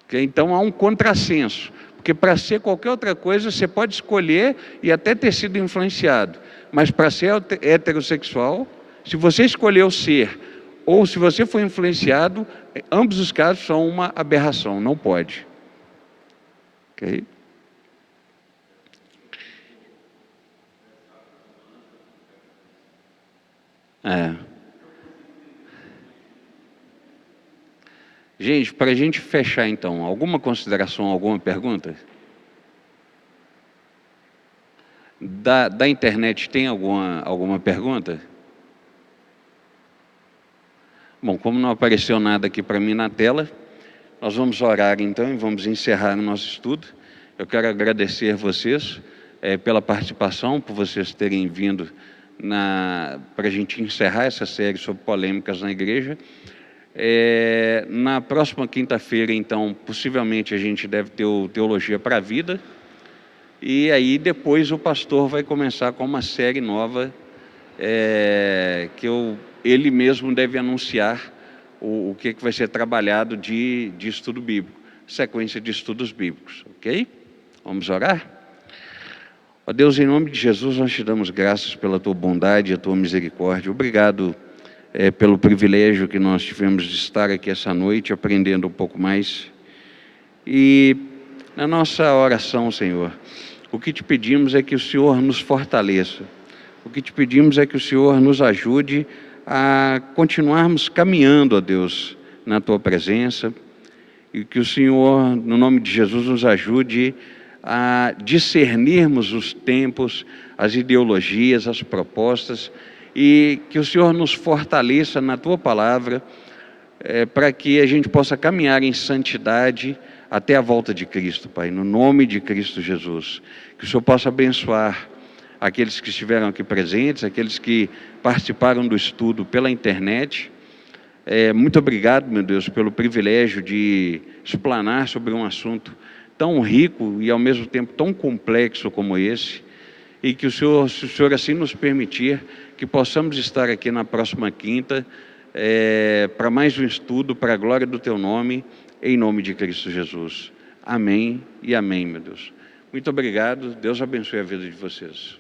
Okay? Então há um contrassenso, porque para ser qualquer outra coisa você pode escolher e até ter sido influenciado, mas para ser heterossexual, se você escolheu ser ou se você foi influenciado, ambos os casos são uma aberração, não pode. Ok? Gente, para a gente fechar então, alguma consideração, alguma pergunta? Da internet tem alguma pergunta? Bom, como não apareceu nada aqui para mim na tela, nós vamos orar então e vamos encerrar o nosso estudo. Eu quero agradecer vocês pela participação, por vocês terem vindo para a gente encerrar essa série sobre polêmicas na igreja. Na próxima quinta-feira, então, possivelmente a gente deve ter o Teologia para a Vida, e aí depois o pastor vai começar com uma série nova, que ele mesmo deve anunciar o que vai ser trabalhado de estudo bíblico, sequência de estudos bíblicos, ok? Vamos orar? Ó Deus, em nome de Jesus, nós te damos graças pela tua bondade e a tua misericórdia. Obrigado pelo privilégio que nós tivemos de estar aqui essa noite, aprendendo um pouco mais. E na nossa oração, Senhor, o que te pedimos é que o Senhor nos fortaleça. O que te pedimos é que o Senhor nos ajude a continuarmos caminhando, ó Deus, na tua presença, e que o Senhor, no nome de Jesus, nos ajude a discernirmos os tempos, as ideologias, as propostas, e que o Senhor nos fortaleça na tua palavra, para que a gente possa caminhar em santidade até a volta de Cristo, Pai, no nome de Cristo Jesus. Que o Senhor possa abençoar aqueles que estiveram aqui presentes, aqueles que participaram do estudo pela internet. Muito obrigado, meu Deus, pelo privilégio de explanar sobre um assunto tão rico e ao mesmo tempo tão complexo como esse, e que se o Senhor assim nos permitir, que possamos estar aqui na próxima quinta, para mais um estudo, para a glória do teu nome, em nome de Cristo Jesus. Amém e amém, meu Deus. Muito obrigado, Deus abençoe a vida de vocês.